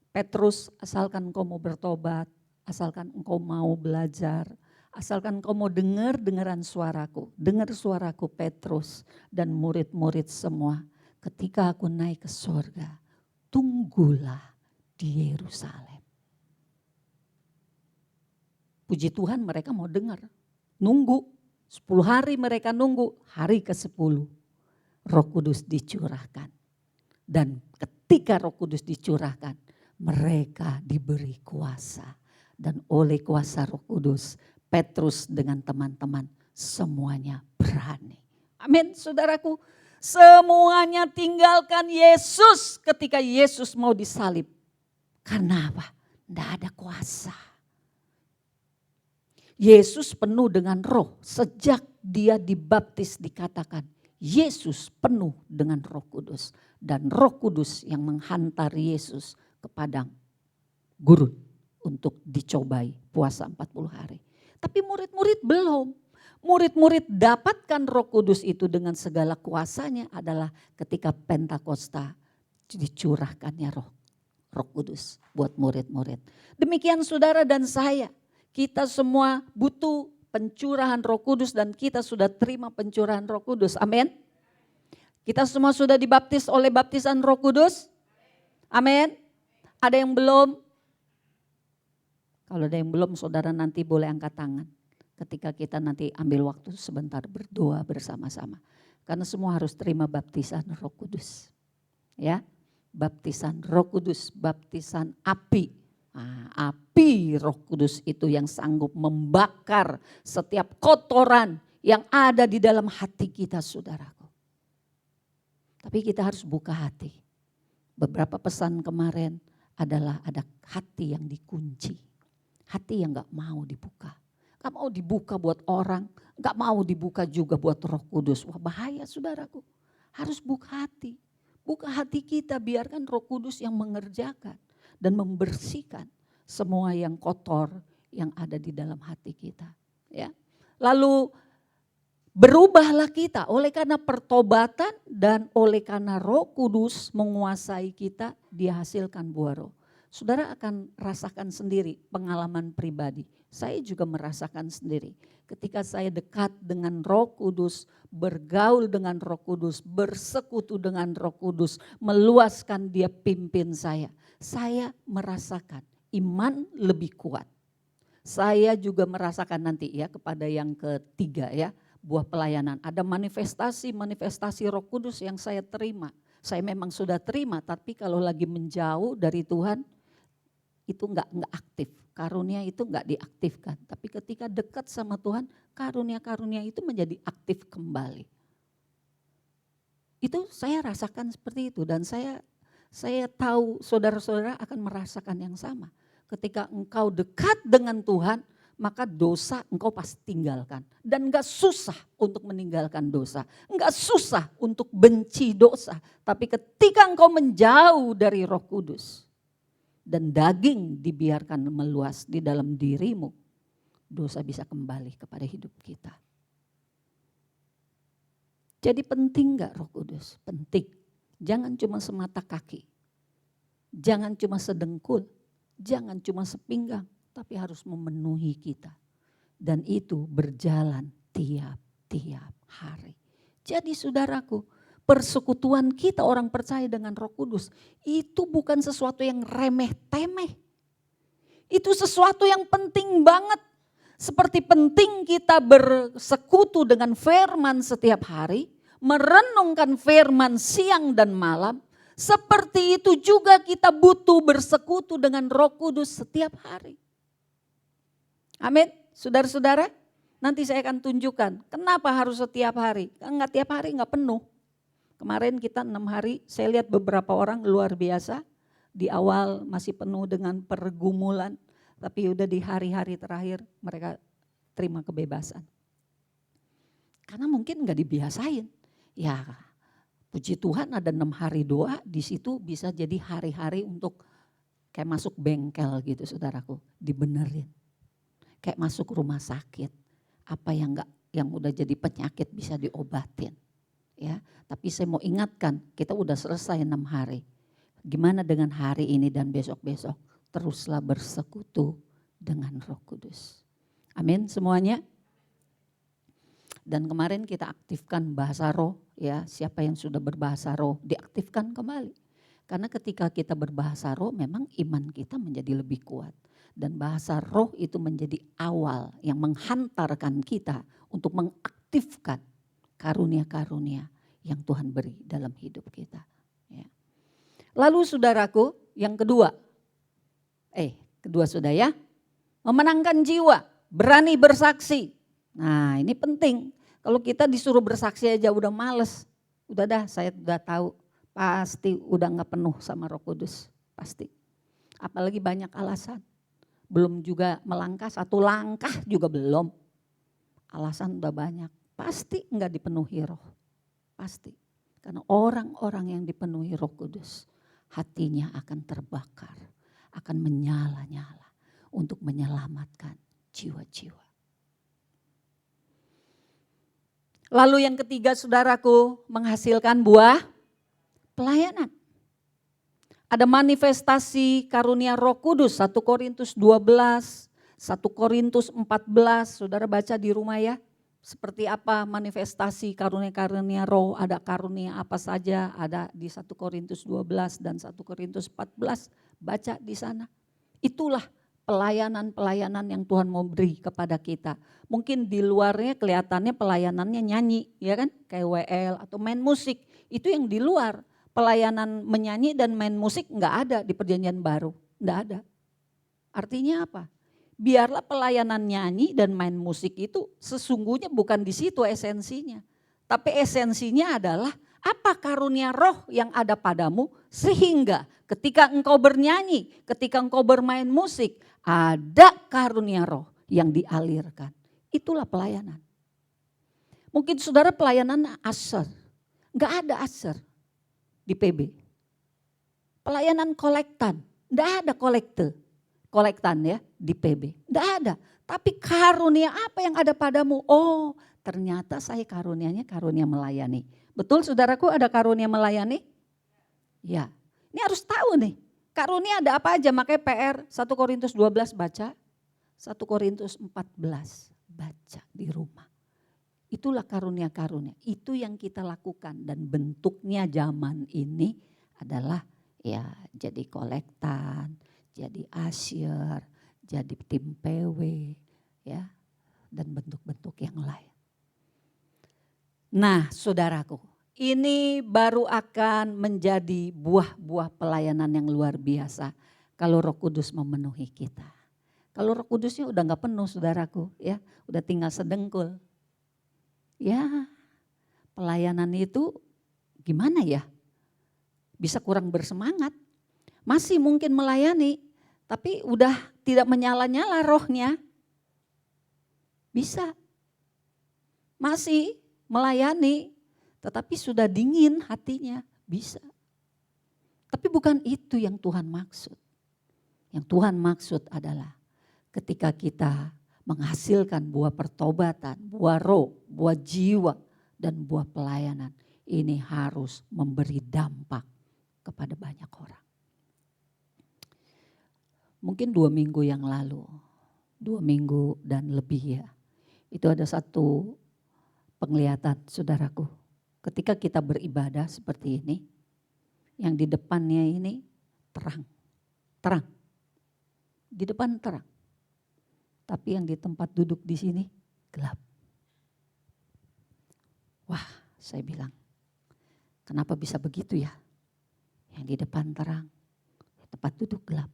Petrus, asalkan engkau mau bertobat, asalkan engkau mau belajar, asalkan engkau mau dengar-dengaran suaraku. Dengar suaraku Petrus dan murid-murid semua. Ketika aku naik ke surga, tunggulah di Yerusalem. Puji Tuhan mereka mau dengar, nunggu. 10 hari mereka nunggu, hari ke-10 Roh Kudus dicurahkan. Dan ketika Roh Kudus dicurahkan, mereka diberi kuasa. Dan oleh kuasa Roh Kudus, Petrus dengan teman-teman semuanya berani. Amin saudaraku, semuanya tinggalkan Yesus ketika Yesus mau disalib. Karena apa? Tidak ada kuasa. Yesus penuh dengan roh, sejak dia dibaptis dikatakan, Yesus penuh dengan Roh Kudus. Dan Roh Kudus yang menghantar Yesus ke padang gurun untuk dicobai puasa 40 hari. Tapi murid-murid belum. Murid-murid dapatkan Roh Kudus itu dengan segala kuasanya adalah ketika Pentakosta dicurahkannya Roh Kudus buat murid-murid. Demikian saudara dan saya, kita semua butuh pencurahan Roh Kudus dan kita sudah terima pencurahan Roh Kudus. Amin. Kita semua sudah dibaptis oleh baptisan Roh Kudus. Amin. Ada yang belum? Kalau ada yang belum, saudara nanti boleh angkat tangan. Ketika kita nanti ambil waktu sebentar berdoa bersama-sama. Karena semua harus terima baptisan Roh Kudus. Ya, baptisan Roh Kudus, baptisan api. Nah, api Roh Kudus itu yang sanggup membakar setiap kotoran yang ada di dalam hati kita, saudaraku. Tapi kita harus buka hati. Beberapa pesan kemarin adalah ada hati yang dikunci. Hati yang gak mau dibuka. Gak mau dibuka buat orang, gak mau dibuka juga buat Roh Kudus. Wah, bahaya, saudaraku. Harus buka hati. Buka hati kita, biarkan Roh Kudus yang mengerjakan dan membersihkan semua yang kotor yang ada di dalam hati kita. Ya. Lalu berubahlah kita oleh karena pertobatan dan oleh karena Roh Kudus menguasai kita, dia hasilkan buah roh. Saudara akan rasakan sendiri pengalaman pribadi. Saya juga merasakan sendiri. Ketika saya dekat dengan Roh Kudus, bergaul dengan Roh Kudus, bersekutu dengan Roh Kudus, meluaskan dia pimpin saya merasakan iman lebih kuat. Saya juga merasakan nanti ya kepada yang ketiga ya, buah pelayanan. Ada manifestasi Roh Kudus yang saya terima. Saya memang sudah terima, tapi kalau lagi menjauh dari Tuhan itu enggak aktif. Karunia itu enggak diaktifkan. Tapi ketika dekat sama Tuhan, karunia-karunia itu menjadi aktif kembali. Itu saya rasakan seperti itu dan saya tahu saudara-saudara akan merasakan yang sama. Ketika engkau dekat dengan Tuhan, maka dosa engkau pasti tinggalkan. Dan enggak susah untuk meninggalkan dosa. Enggak susah untuk benci dosa. Tapi ketika engkau menjauh dari Roh Kudus dan daging dibiarkan meluas di dalam dirimu, dosa bisa kembali kepada hidup kita. Jadi penting enggak Roh Kudus? Penting. Jangan cuma semata kaki. Jangan cuma sedengkul. Jangan cuma sepinggang, tapi harus memenuhi kita. Dan itu berjalan tiap-tiap hari. Jadi saudaraku, persekutuan kita orang percaya dengan Roh Kudus itu bukan sesuatu yang remeh-temeh. Itu sesuatu yang penting banget. Seperti penting kita bersekutu dengan firman setiap hari, merenungkan firman siang dan malam. Seperti itu juga kita butuh bersekutu dengan Roh Kudus setiap hari. Amin. Saudara-saudara, nanti saya akan tunjukkan kenapa harus setiap hari. Enggak tiap hari enggak penuh. Kemarin kita 6 hari, saya lihat beberapa orang luar biasa. Di awal masih penuh dengan pergumulan, tapi udah di hari-hari terakhir mereka terima kebebasan. Karena mungkin enggak dibiasain. Ya, puji Tuhan ada 6 hari doa, di situ bisa jadi hari-hari untuk kayak masuk bengkel gitu saudaraku, dibenerin. Kayak masuk rumah sakit, apa yang udah jadi penyakit bisa diobatin. Ya, tapi saya mau ingatkan, kita udah selesai 6 hari. Gimana dengan hari ini dan besok-besok? Teruslah bersekutu dengan Roh Kudus. Amin semuanya. Dan kemarin kita aktifkan bahasa roh, ya siapa yang sudah berbahasa roh diaktifkan kembali. Karena ketika kita berbahasa roh memang iman kita menjadi lebih kuat. Dan bahasa roh itu menjadi awal yang menghantarkan kita untuk mengaktifkan karunia-karunia yang Tuhan beri dalam hidup kita. Ya. Lalu saudaraku yang kedua sudah ya, memenangkan jiwa, berani bersaksi. Nah ini penting, kalau kita disuruh bersaksi aja udah males, saya udah tahu pasti udah gak penuh sama Roh Kudus, pasti. Apalagi banyak alasan, belum juga melangkah, 1 langkah juga belum, alasan udah banyak, pasti gak dipenuhi roh, pasti. Karena orang-orang yang dipenuhi Roh Kudus, hatinya akan terbakar, akan menyala-nyala untuk menyelamatkan jiwa-jiwa. Lalu yang ketiga saudaraku, menghasilkan buah pelayanan. Ada manifestasi karunia Roh Kudus, 1 Korintus 12, 1 Korintus 14, saudara baca di rumah ya. Seperti apa manifestasi karunia-karunia roh, ada karunia apa saja, ada di 1 Korintus 12 dan 1 Korintus 14, baca di sana. Itulah pelayanan-pelayanan yang Tuhan mau beri kepada kita. Mungkin di luarnya kelihatannya pelayanannya nyanyi, ya kan? Kayak WL atau main musik. Itu yang di luar. Pelayanan menyanyi dan main musik enggak ada di Perjanjian Baru. Enggak ada. Artinya apa? biarlah pelayanan nyanyi dan main musik itu sesungguhnya bukan di situ esensinya. Tapi esensinya adalah apa karunia roh yang ada padamu sehingga ketika engkau bernyanyi, ketika engkau bermain musik, ada karunia roh yang dialirkan. Itulah pelayanan. Mungkin saudara pelayanan asar, enggak ada asar di PB. Pelayanan kolektan, enggak ada kolektan ya di PB, enggak ada. Tapi karunia apa yang ada padamu? Oh, ternyata saya karunianya karunia melayani. Betul saudaraku, ada karunia melayani? Ya, ini harus tahu nih. Karunia ada apa aja, makanya PR 1 Korintus 12 baca, 1 Korintus 14 baca di rumah. Itulah karunia-karunia, itu yang kita lakukan dan bentuknya zaman ini adalah ya jadi kolektan, jadi asyir, jadi tim PW ya dan bentuk-bentuk yang lain. Nah saudaraku, ini baru akan menjadi buah-buah pelayanan yang luar biasa kalau Roh Kudus memenuhi kita. Kalau Roh Kudusnya udah gak penuh saudaraku ya, udah tinggal sedengkul. Ya pelayanan itu gimana ya, bisa kurang bersemangat. Masih mungkin melayani tapi udah tidak menyala-nyala rohnya. Bisa, masih melayani, tetapi sudah dingin hatinya, bisa. Tapi bukan itu yang Tuhan maksud. Yang Tuhan maksud adalah ketika kita menghasilkan buah pertobatan, buah roh, buah jiwa, dan buah pelayanan. Ini harus memberi dampak kepada banyak orang. Mungkin 2 minggu yang lalu, 2 minggu dan lebih ya. Itu ada satu penglihatan saudaraku, ketika kita beribadah seperti ini, yang di depannya ini terang, di depan terang, tapi yang di tempat duduk di sini gelap. Wah, saya bilang, kenapa bisa begitu ya? Yang di depan terang, di tempat duduk gelap.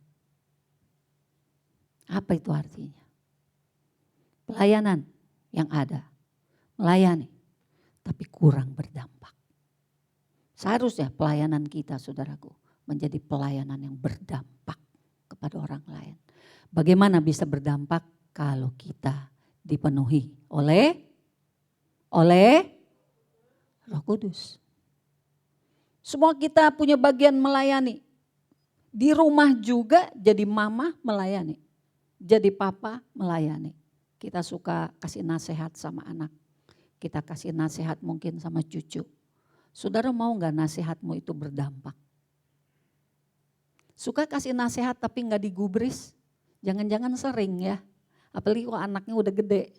Apa itu artinya? Pelayanan yang ada, melayani, tapi kurang berdampak. Seharusnya pelayanan kita saudaraku menjadi pelayanan yang berdampak kepada orang lain. Bagaimana bisa berdampak kalau kita dipenuhi oleh Roh Kudus. Semua kita punya bagian melayani. Di rumah juga jadi mama melayani, jadi papa melayani. Kita suka kasih nasihat sama anak. Kita kasih nasihat mungkin sama cucu. Saudara mau gak nasihatmu itu berdampak? Suka kasih nasihat tapi gak digubris? Jangan-jangan sering ya. Apalagi kalau anaknya udah gede.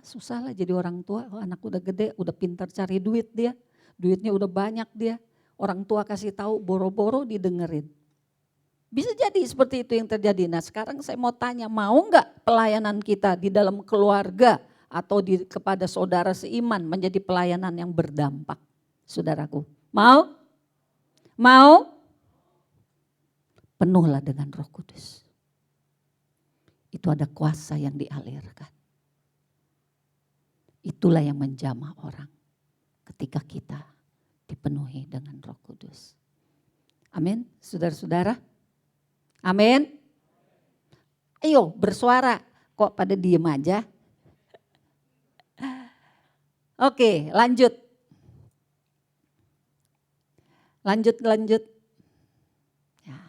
Susah lah jadi orang tua. Kalau anak udah gede, udah pintar cari duit dia. Duitnya udah banyak dia. Orang tua kasih tahu boro-boro didengerin. Bisa jadi seperti itu yang terjadi. Nah sekarang saya mau tanya, mau gak pelayanan kita di dalam keluarga atau kepada saudara seiman menjadi pelayanan yang berdampak? Saudaraku, mau? Mau? Penuhlah dengan Roh Kudus. Itu ada kuasa yang dialirkan. Itulah yang menjamah orang ketika kita dipenuhi dengan Roh Kudus. Amin, saudara-saudara. Amin. Ayo bersuara, kok pada diem aja. Oke, lanjut. Lanjut. Ya.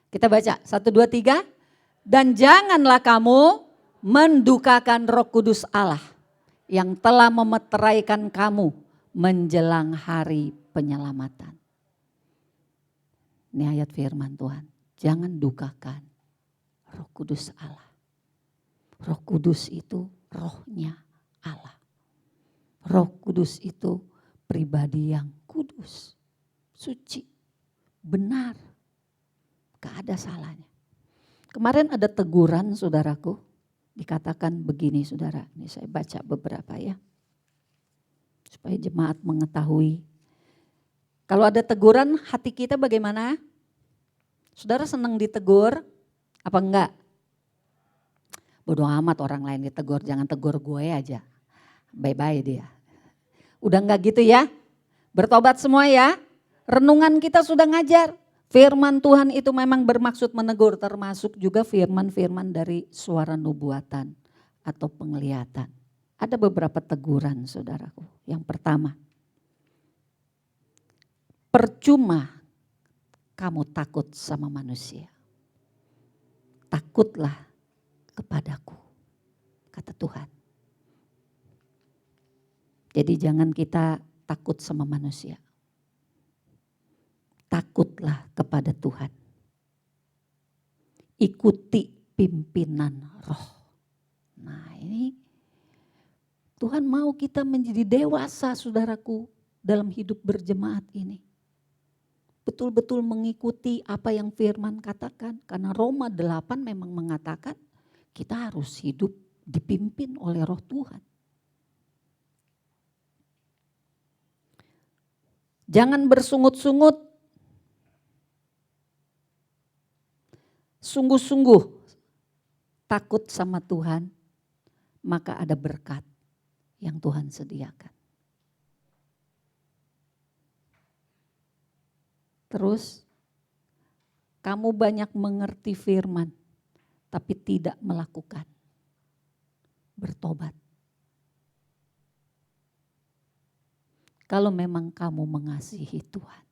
Kita baca 1, 2, 3. Dan janganlah kamu mendukakan Roh Kudus Allah yang telah memeteraikan kamu menjelang hari penyelamatan. Ini ayat firman Tuhan. Jangan dukakan Roh Kudus Allah. Roh Kudus itu rohnya Allah. Roh Kudus itu pribadi yang kudus, suci, benar, gak ada salahnya. Kemarin ada teguran saudaraku, dikatakan begini saudara, ini saya baca beberapa ya. Supaya jemaat mengetahui. Kalau ada teguran hati kita bagaimana? Saudara senang ditegur apa enggak? Bodoh amat orang lain ditegur, jangan tegur gue aja. Bye-bye dia. Udah enggak gitu ya? Bertobat semua ya. Renungan kita sudah ngajar. Firman Tuhan itu memang bermaksud menegur, termasuk juga firman-firman dari suara nubuatan atau penglihatan. Ada beberapa teguran saudaraku. Yang pertama, percuma kamu takut sama manusia. Takutlah kepadaku, kata Tuhan. Jadi jangan kita takut sama manusia. Takutlah kepada Tuhan. Ikuti pimpinan Roh. Nah ini Tuhan mau kita menjadi dewasa saudaraku dalam hidup berjemaat ini. Betul-betul mengikuti apa yang firman katakan. Karena Roma 8 memang mengatakan kita harus hidup dipimpin oleh Roh Tuhan. Jangan bersungut-sungut. Sungguh-sungguh takut sama Tuhan, maka ada berkat yang Tuhan sediakan. Terus, kamu banyak mengerti firman, tapi tidak melakukan. Bertobat. Kalau memang kamu mengasihi Tuhan,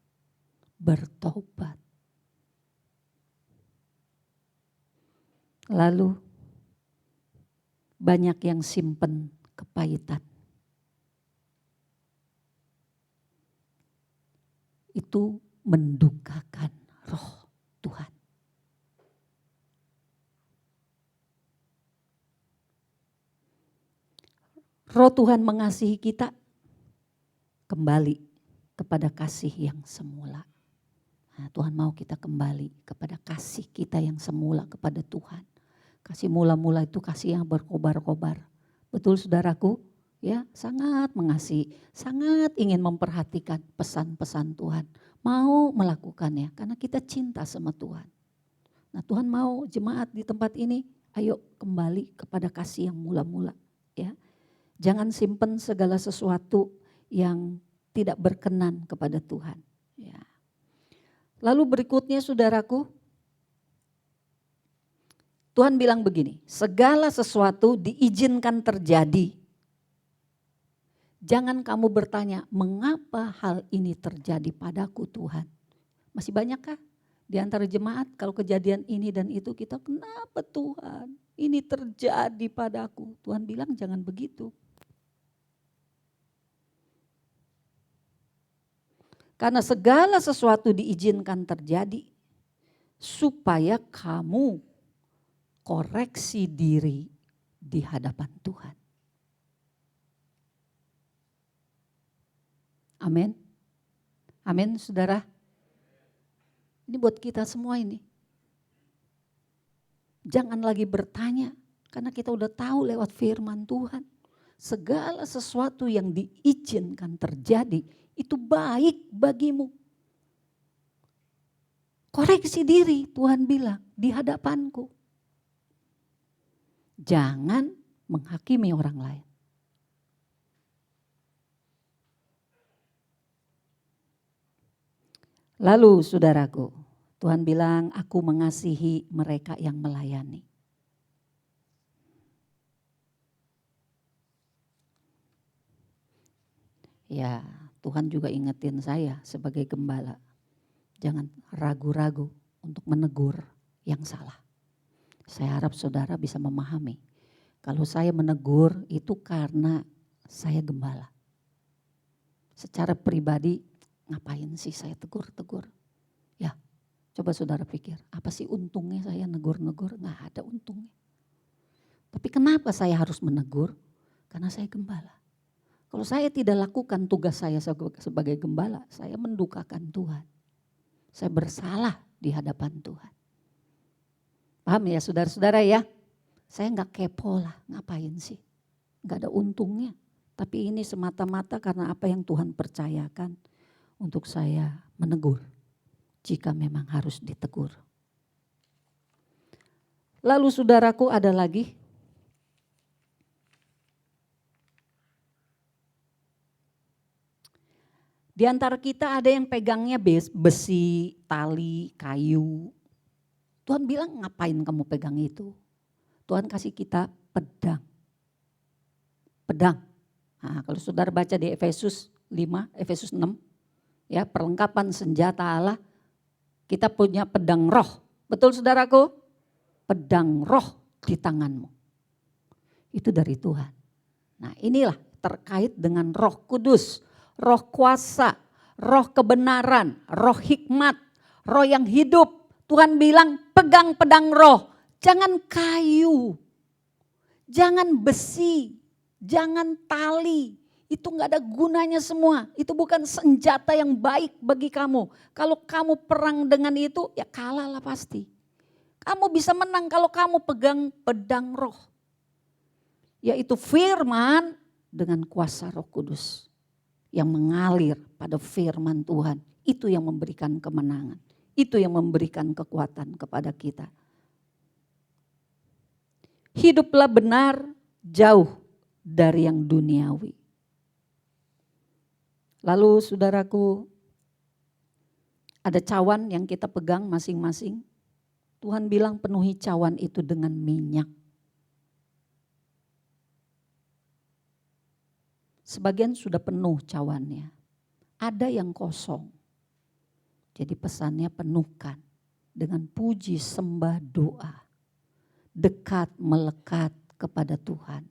bertobat. Lalu, banyak yang simpen kepahitan. Itu mendukakan Roh Tuhan. Roh Tuhan mengasihi kita kembali kepada kasih yang semula. Nah, Tuhan mau kita kembali kepada kasih kita yang semula kepada Tuhan. Kasih mula-mula itu kasih yang berkobar-kobar. Betul saudaraku? Ya, sangat mengasihi, sangat ingin memperhatikan pesan-pesan Tuhan. Mau melakukannya karena kita cinta sama Tuhan. Nah, Tuhan mau jemaat di tempat ini, ayo kembali kepada kasih yang mula-mula, ya. Jangan simpen segala sesuatu yang tidak berkenan kepada Tuhan, ya. Lalu berikutnya saudaraku, Tuhan bilang begini, segala sesuatu diizinkan terjadi. Jangan kamu bertanya, mengapa hal ini terjadi padaku Tuhan? Masih banyakkah di antara jemaat kalau kejadian ini dan itu kita, kenapa Tuhan ini terjadi padaku? Tuhan bilang jangan begitu. Karena segala sesuatu diizinkan terjadi supaya kamu koreksi diri di hadapan Tuhan. Amin. Amin saudara. Ini buat kita semua ini. Jangan lagi bertanya karena kita udah tahu lewat firman Tuhan. Segala sesuatu yang diizinkan terjadi itu baik bagimu. Koreksi diri Tuhan bilang di hadapanku. Jangan menghakimi orang lain. Lalu saudaraku, Tuhan bilang aku mengasihi mereka yang melayani. Ya, Tuhan juga ingetin saya sebagai gembala. Jangan ragu-ragu untuk menegur yang salah. Saya harap saudara bisa memahami. Kalau saya menegur itu karena saya gembala. Secara pribadi ngapain sih saya tegur-tegur? Ya, coba saudara pikir, apa sih untungnya saya negur-negur? Nggak ada untungnya. Tapi kenapa saya harus menegur? Karena saya gembala. Kalau saya tidak lakukan tugas saya sebagai gembala, saya mendukakan Tuhan. Saya bersalah di hadapan Tuhan. Paham ya saudara-saudara ya? Saya nggak kepo lah, ngapain sih? Nggak ada untungnya. Tapi ini semata-mata karena apa yang Tuhan percayakan untuk saya menegur. Jika memang harus ditegur. Lalu saudaraku ada lagi Di antara kita ada yang pegangnya besi, tali, kayu. Tuhan bilang ngapain kamu pegang itu? Tuhan kasih kita pedang. Pedang. Nah, kalau saudara baca di Efesus 5, Efesus 6, ya perlengkapan senjata Allah, kita punya pedang roh. Betul saudaraku? Pedang roh di tanganmu. Itu dari Tuhan. Nah inilah terkait dengan Roh Kudus, roh kuasa, roh kebenaran, roh hikmat, roh yang hidup. Tuhan bilang pegang pedang roh, jangan kayu, jangan besi, jangan tali. Itu gak ada gunanya semua, itu bukan senjata yang baik bagi kamu. Kalau kamu perang dengan itu ya kalah lah pasti. Kamu bisa menang kalau kamu pegang pedang roh. Yaitu firman dengan kuasa Roh Kudus yang mengalir pada firman Tuhan. Itu yang memberikan kemenangan. Itu yang memberikan kekuatan kepada kita. Hiduplah benar jauh dari yang duniawi. Lalu saudaraku, ada cawan yang kita pegang masing-masing. Tuhan bilang penuhi cawan itu dengan minyak. Sebagian sudah penuh cawannya. Ada yang kosong. Jadi pesannya penuhkan dengan puji sembah doa. Dekat melekat kepada Tuhan.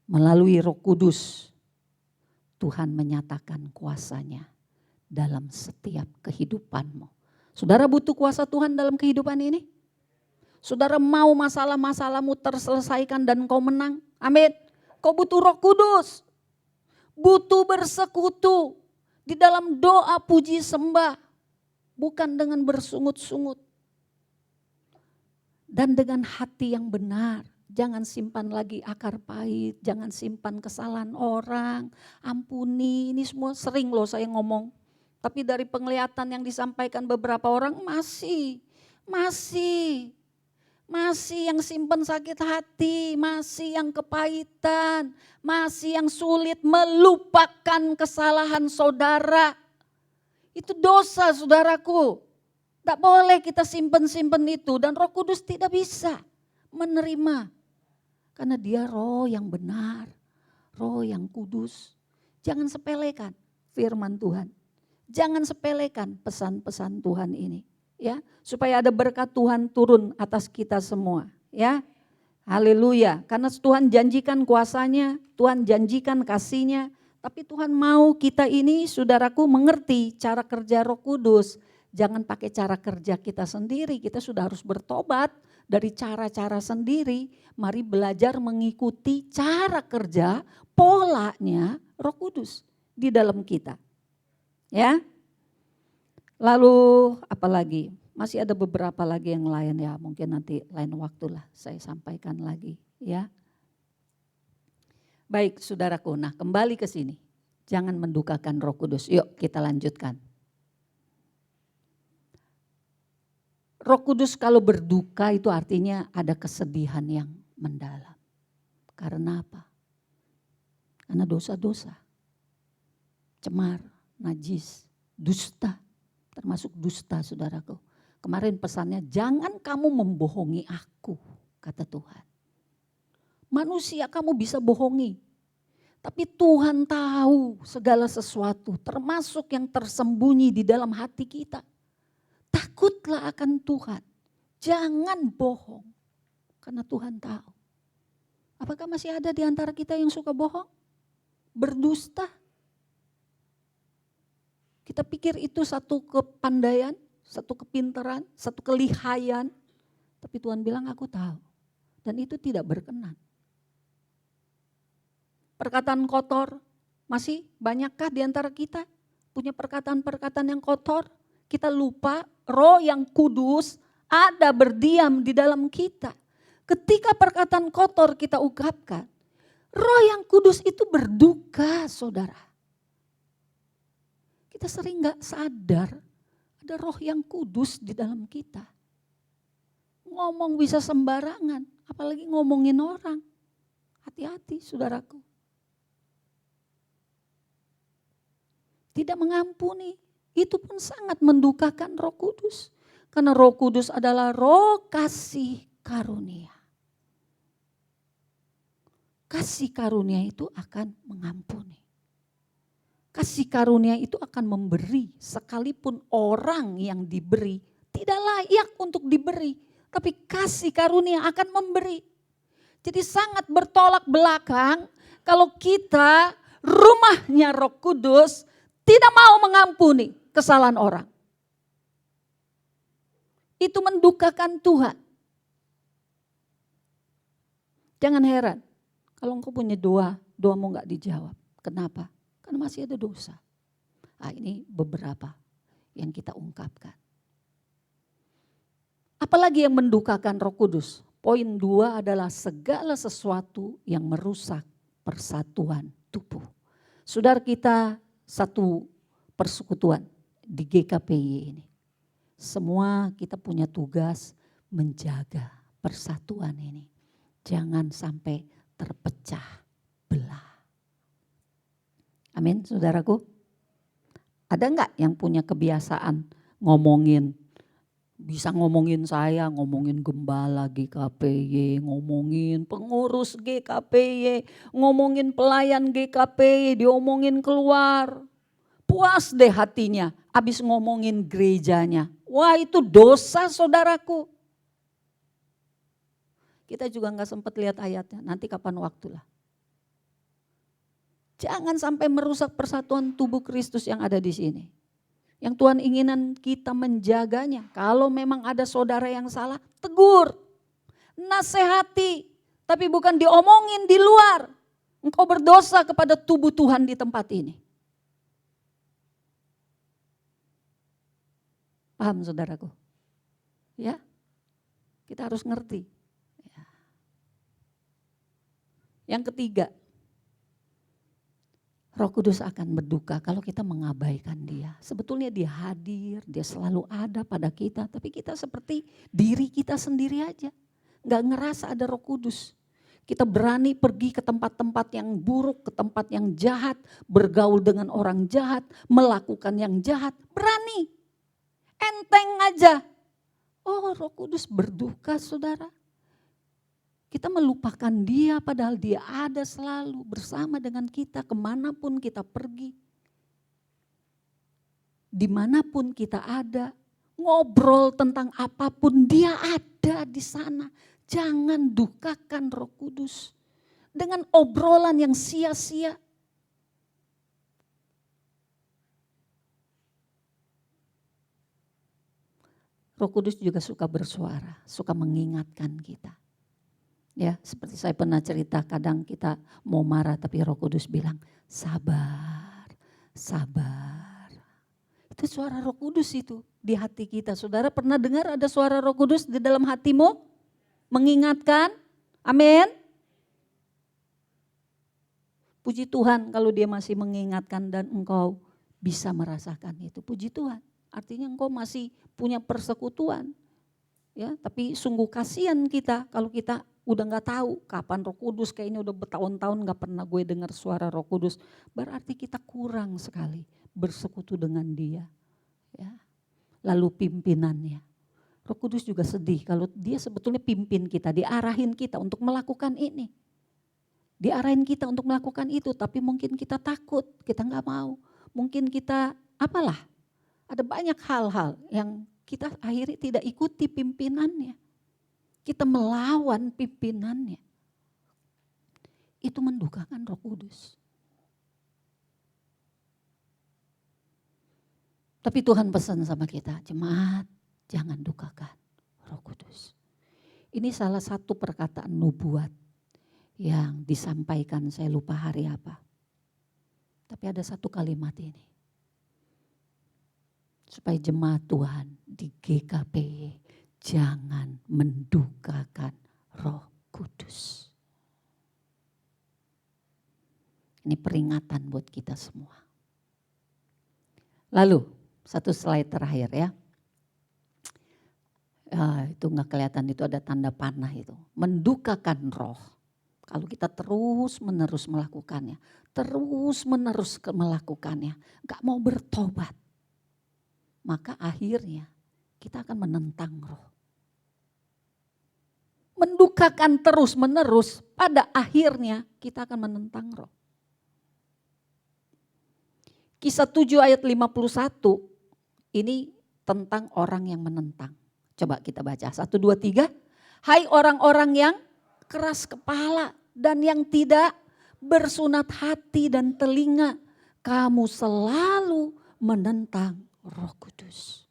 Melalui Roh Kudus Tuhan menyatakan kuasanya dalam setiap kehidupanmu. Saudara butuh kuasa Tuhan dalam kehidupan ini? Saudara mau masalah-masalahmu terselesaikan dan kau menang? Amin. Kau butuh Roh Kudus. Butuh bersekutu di dalam doa puji sembah. Bukan dengan bersungut-sungut. Dan dengan hati yang benar. Jangan simpan lagi akar pahit. Jangan simpan kesalahan orang. Ampuni, ini semua sering loh saya ngomong. Tapi dari penglihatan yang disampaikan beberapa orang masih yang simpan sakit hati, masih yang kepahitan, masih yang sulit melupakan kesalahan saudara. Itu dosa saudaraku. Tidak boleh kita simpan-simpan itu dan Roh Kudus tidak bisa menerima. Karena dia roh yang benar, roh yang kudus. Jangan sepelekan firman Tuhan. Jangan sepelekan pesan-pesan Tuhan ini. Ya, supaya ada berkat Tuhan turun atas kita semua. Ya, haleluya. Karena Tuhan janjikan kuasanya, Tuhan janjikan kasihnya. Tapi Tuhan mau kita ini saudaraku mengerti cara kerja Roh Kudus. Jangan pakai cara kerja kita sendiri, kita sudah harus bertobat dari cara-cara sendiri. Mari belajar mengikuti cara kerja, polanya Roh Kudus di dalam kita. Ya. Lalu apa lagi? Masih ada beberapa lagi yang lain ya, mungkin nanti lain waktulah saya sampaikan lagi ya. Baik saudaraku, nah kembali ke sini. Jangan mendukakan Roh Kudus. Yuk kita lanjutkan. Roh Kudus kalau berduka itu artinya ada kesedihan yang mendalam. Karena apa? Karena dosa-dosa. Cemar, najis, dusta. Termasuk dusta saudaraku. Kemarin pesannya jangan kamu membohongi aku, kata Tuhan. Manusia kamu bisa bohongi. Tapi Tuhan tahu segala sesuatu termasuk yang tersembunyi di dalam hati kita. Takutlah akan Tuhan. Jangan bohong. Karena Tuhan tahu. Apakah masih ada di antara kita yang suka bohong? Berdusta? Kita pikir itu satu kepandaian, satu kepintaran, satu kelihayan. Tapi Tuhan bilang aku tahu. Dan itu tidak berkenan. Perkataan kotor, masih banyakkah di antara kita punya perkataan-perkataan yang kotor? Kita lupa roh yang kudus ada berdiam di dalam kita. Ketika perkataan kotor kita ungkapkan, roh yang kudus itu berduka saudara. Kita sering gak sadar ada roh yang kudus di dalam kita. Ngomong bisa sembarangan, apalagi ngomongin orang. Hati-hati saudaraku. tidak mengampuni. Itu pun sangat mendukakan Roh Kudus. Karena Roh Kudus adalah roh kasih karunia. Kasih karunia itu akan mengampuni. Kasih karunia itu akan memberi, sekalipun orang yang diberi tidak layak untuk diberi. Tapi kasih karunia akan memberi. Jadi sangat bertolak belakang kalau kita rumahnya Roh Kudus tidak mau mengampuni kesalahan orang. Itu mendukakan Tuhan. Jangan heran kalau engkau punya doamu gak dijawab. Kenapa? Karena masih ada dosa. Ini beberapa yang kita ungkapkan. Apalagi yang mendukakan Roh Kudus? Poin 2 adalah segala sesuatu yang merusak persatuan tubuh. Saudara kita satu persekutuan di GKPY ini. Semua kita punya tugas menjaga persatuan ini. Jangan sampai terpecah belah. Amin, saudaraku. Ada enggak yang punya kebiasaan bisa ngomongin saya, ngomongin gembala GKPY, ngomongin pengurus GKPY, ngomongin pelayan GKPY, diomongin keluar. Puas deh hatinya, habis ngomongin gerejanya. Wah, itu dosa, saudaraku. Kita juga enggak sempat lihat ayatnya, nanti kapan waktulah. Jangan sampai merusak persatuan tubuh Kristus yang ada di sini. Yang Tuhan inginan kita menjaganya. Kalau memang ada saudara yang salah, tegur, nasihati, tapi bukan diomongin di luar. Engkau berdosa kepada tubuh Tuhan di tempat ini. Paham saudaraku? Ya, kita harus ngerti. Ya. Yang ketiga, Roh Kudus akan berduka kalau kita mengabaikan dia. Sebetulnya dia hadir, dia selalu ada pada kita. Tapi kita seperti diri kita sendiri aja. Gak ngerasa ada Roh Kudus. Kita berani pergi ke tempat-tempat yang buruk, ke tempat yang jahat. Bergaul dengan orang jahat, melakukan yang jahat. Berani, enteng aja. Oh, Roh Kudus berduka, saudara. Kita melupakan dia padahal dia ada selalu bersama dengan kita kemanapun kita pergi. Dimanapun kita ada, ngobrol tentang apapun dia ada di sana. Jangan dukakan Roh Kudus dengan obrolan yang sia-sia. Roh Kudus juga suka bersuara, suka mengingatkan kita. Ya, seperti saya pernah cerita, kadang kita mau marah tapi Roh Kudus bilang, sabar, sabar. Itu suara Roh Kudus itu di hati kita. Saudara pernah dengar ada suara Roh Kudus di dalam hatimu? Mengingatkan, amin. Puji Tuhan kalau dia masih mengingatkan dan engkau bisa merasakan itu. Puji Tuhan, artinya engkau masih punya persekutuan. Ya, tapi sungguh kasihan kita kalau kita udah gak tahu kapan Roh Kudus, kayaknya udah bertahun-tahun gak pernah gue dengar suara Roh Kudus. Berarti kita kurang sekali bersekutu dengan dia. Ya. Lalu pimpinannya. Roh Kudus juga sedih kalau dia sebetulnya pimpin kita, diarahin kita untuk melakukan ini. Diarahin kita untuk melakukan itu, tapi mungkin kita takut, kita gak mau. Mungkin kita apalah, ada banyak hal-hal yang kita akhirnya tidak ikuti pimpinannya. Kita melawan pimpinannya. Itu mendukakan Roh Kudus. Tapi Tuhan pesan sama kita, jemaat jangan dukakan Roh Kudus. Ini salah satu perkataan nubuat yang disampaikan, saya lupa hari apa. Tapi ada satu kalimat ini. Supaya jemaat Tuhan di GKPY jangan mendukakan Roh Kudus. Ini peringatan buat kita semua. Lalu satu slide terakhir ya. Itu nggak kelihatan, itu ada tanda panah itu. Mendukakan roh. Kalau kita terus menerus melakukannya. terus menerus melakukannya, gak mau bertobat, maka akhirnya kita akan menentang roh. Mendukakan terus menerus, pada akhirnya kita akan menentang roh. Kisah 7 ayat 51 ini tentang orang yang menentang. Coba kita baca 1, 2, 3. Hai orang-orang yang keras kepala dan yang tidak bersunat hati dan telinga, kamu selalu menentang Roh Kudus.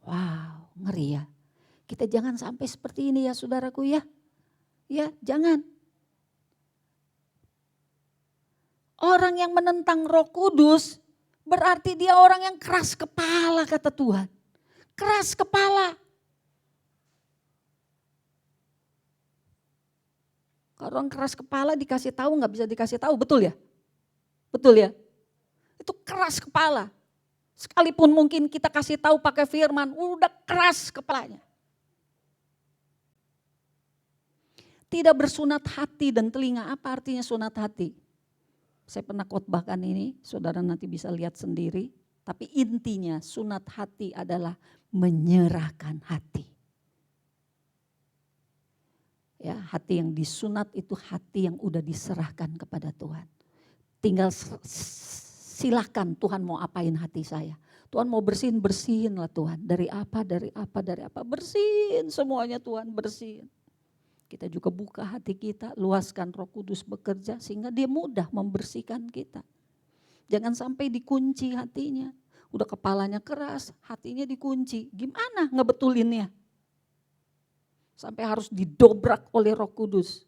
Wow, ngeri ya. Kita jangan sampai seperti ini ya saudaraku ya. Ya, jangan. Orang yang menentang Roh Kudus berarti dia orang yang keras kepala kata Tuhan. Keras kepala. Kalau orang keras kepala dikasih tahu nggak bisa dikasih tahu, betul ya? Betul ya? Itu keras kepala. Sekalipun mungkin kita kasih tahu pakai firman, udah keras kepalanya. Tidak bersunat hati dan telinga. Apa artinya sunat hati? Saya pernah khotbahkan ini, saudara nanti bisa lihat sendiri. Tapi intinya sunat hati adalah menyerahkan hati. Ya, hati yang disunat itu hati yang udah diserahkan kepada Tuhan. Tinggal silahkan Tuhan mau apain hati saya. Tuhan mau bersihin, bersihin lah Tuhan. Dari apa. Bersihin semuanya Tuhan, bersihin. Kita juga buka hati kita, luaskan Roh Kudus bekerja sehingga dia mudah membersihkan kita. Jangan sampai dikunci hatinya. Udah kepalanya keras, hatinya dikunci. Gimana ngebetulinnya? Sampai harus didobrak oleh Roh Kudus.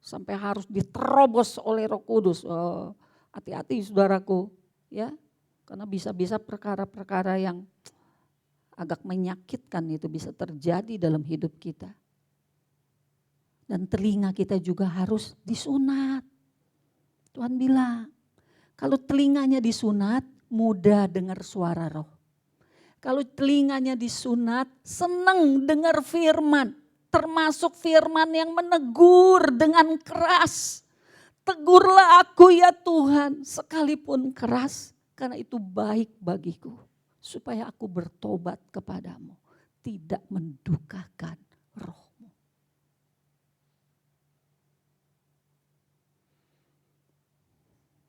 Sampai harus diterobos oleh Roh Kudus. Oh, hati-hati saudaraku. Ya, karena bisa-bisa perkara-perkara yang agak menyakitkan itu bisa terjadi dalam hidup kita. Dan telinga kita juga harus disunat. Tuhan bilang, kalau telinganya disunat, mudah dengar suara roh. Kalau telinganya disunat, senang dengar firman. Termasuk firman yang menegur dengan keras. Tegurlah aku ya Tuhan, sekalipun keras, karena itu baik bagiku. Supaya aku bertobat kepadamu, tidak mendukakan rohmu.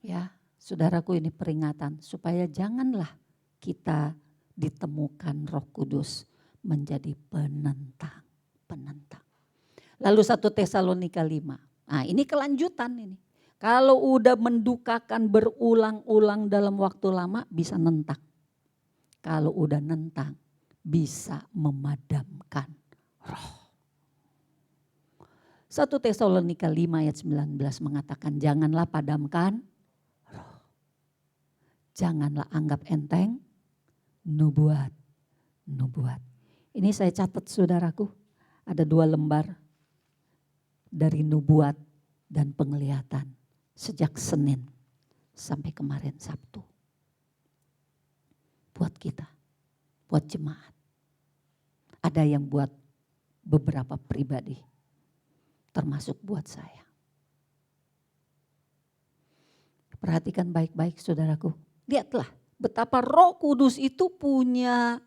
Ya, saudaraku, ini peringatan supaya janganlah kita ditemukan Roh Kudus menjadi penentang. Lalu 1 Tesalonika 5. Nah, ini kelanjutan ini. Kalau udah mendukakan berulang-ulang dalam waktu lama bisa nentang. Kalau udah nentang bisa memadamkan roh. 1 Tesalonika 5 ayat 19 mengatakan janganlah padamkan roh. Janganlah anggap enteng nubuat. Ini saya catat saudaraku. Ada 2 lembar dari nubuat dan penglihatan sejak Senin sampai kemarin Sabtu. Buat kita, buat jemaat. Ada yang buat beberapa pribadi, termasuk buat saya. Perhatikan baik-baik saudaraku. Lihatlah betapa Roh Kudus itu punya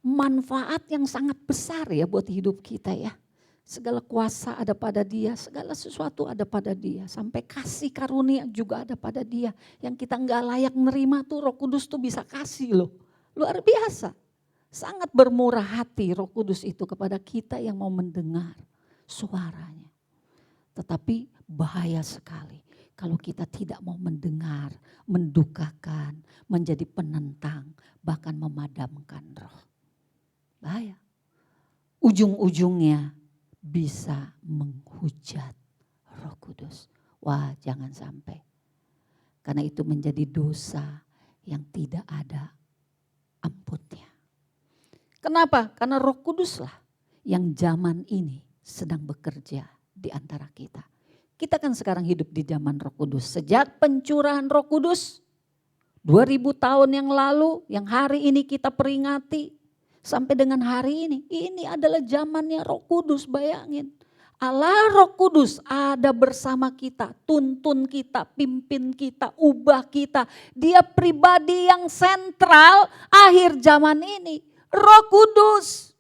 manfaat yang sangat besar ya buat hidup kita ya. Segala kuasa ada pada dia, segala sesuatu ada pada dia. Sampai kasih karunia juga ada pada dia. Yang kita nggak layak nerima tuh Roh Kudus tuh bisa kasih loh. Luar biasa. Sangat bermurah hati Roh Kudus itu kepada kita yang mau mendengar suaranya. Tetapi bahaya sekali kalau kita tidak mau mendengar, mendukakan, menjadi penentang, bahkan memadamkan roh. Bahaya. Ujung-ujungnya bisa menghujat Roh Kudus. Wah, jangan sampai. Karena itu menjadi dosa yang tidak ada ampunnya. Kenapa? Karena Roh Kuduslah yang zaman ini sedang bekerja di antara kita. Kita kan sekarang hidup di zaman Roh Kudus. Sejak pencurahan Roh Kudus 2000 tahun yang lalu, yang hari ini kita peringati sampai dengan hari ini adalah zamannya Roh Kudus, bayangin. Allah Roh Kudus ada bersama kita, tuntun kita, pimpin kita, ubah kita. Dia pribadi yang sentral akhir zaman ini, Roh Kudus.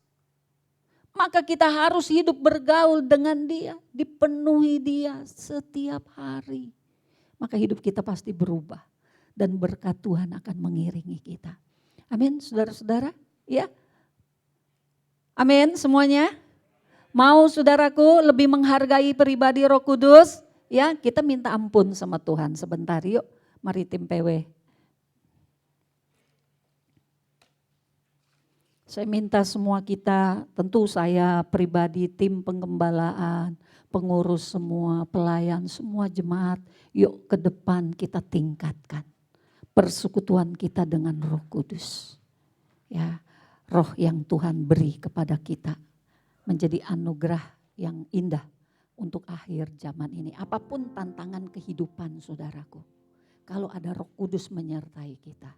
Maka kita harus hidup bergaul dengan Dia, dipenuhi Dia setiap hari. Maka hidup kita pasti berubah dan berkat Tuhan akan mengiringi kita. Amin, saudara-saudara, ya. Amin semuanya. Mau saudaraku lebih menghargai pribadi Roh Kudus? Ya, kita minta ampun sama Tuhan sebentar yuk. Mari tim PW. Saya minta semua kita, tentu saya pribadi, tim penggembalaan, pengurus semua, pelayan, semua jemaat. Yuk ke depan kita tingkatkan persekutuan kita dengan Roh Kudus. Ya, roh yang Tuhan beri kepada kita. Menjadi anugerah yang indah untuk akhir zaman ini. Apapun tantangan kehidupan saudaraku. Kalau ada Roh Kudus menyertai kita.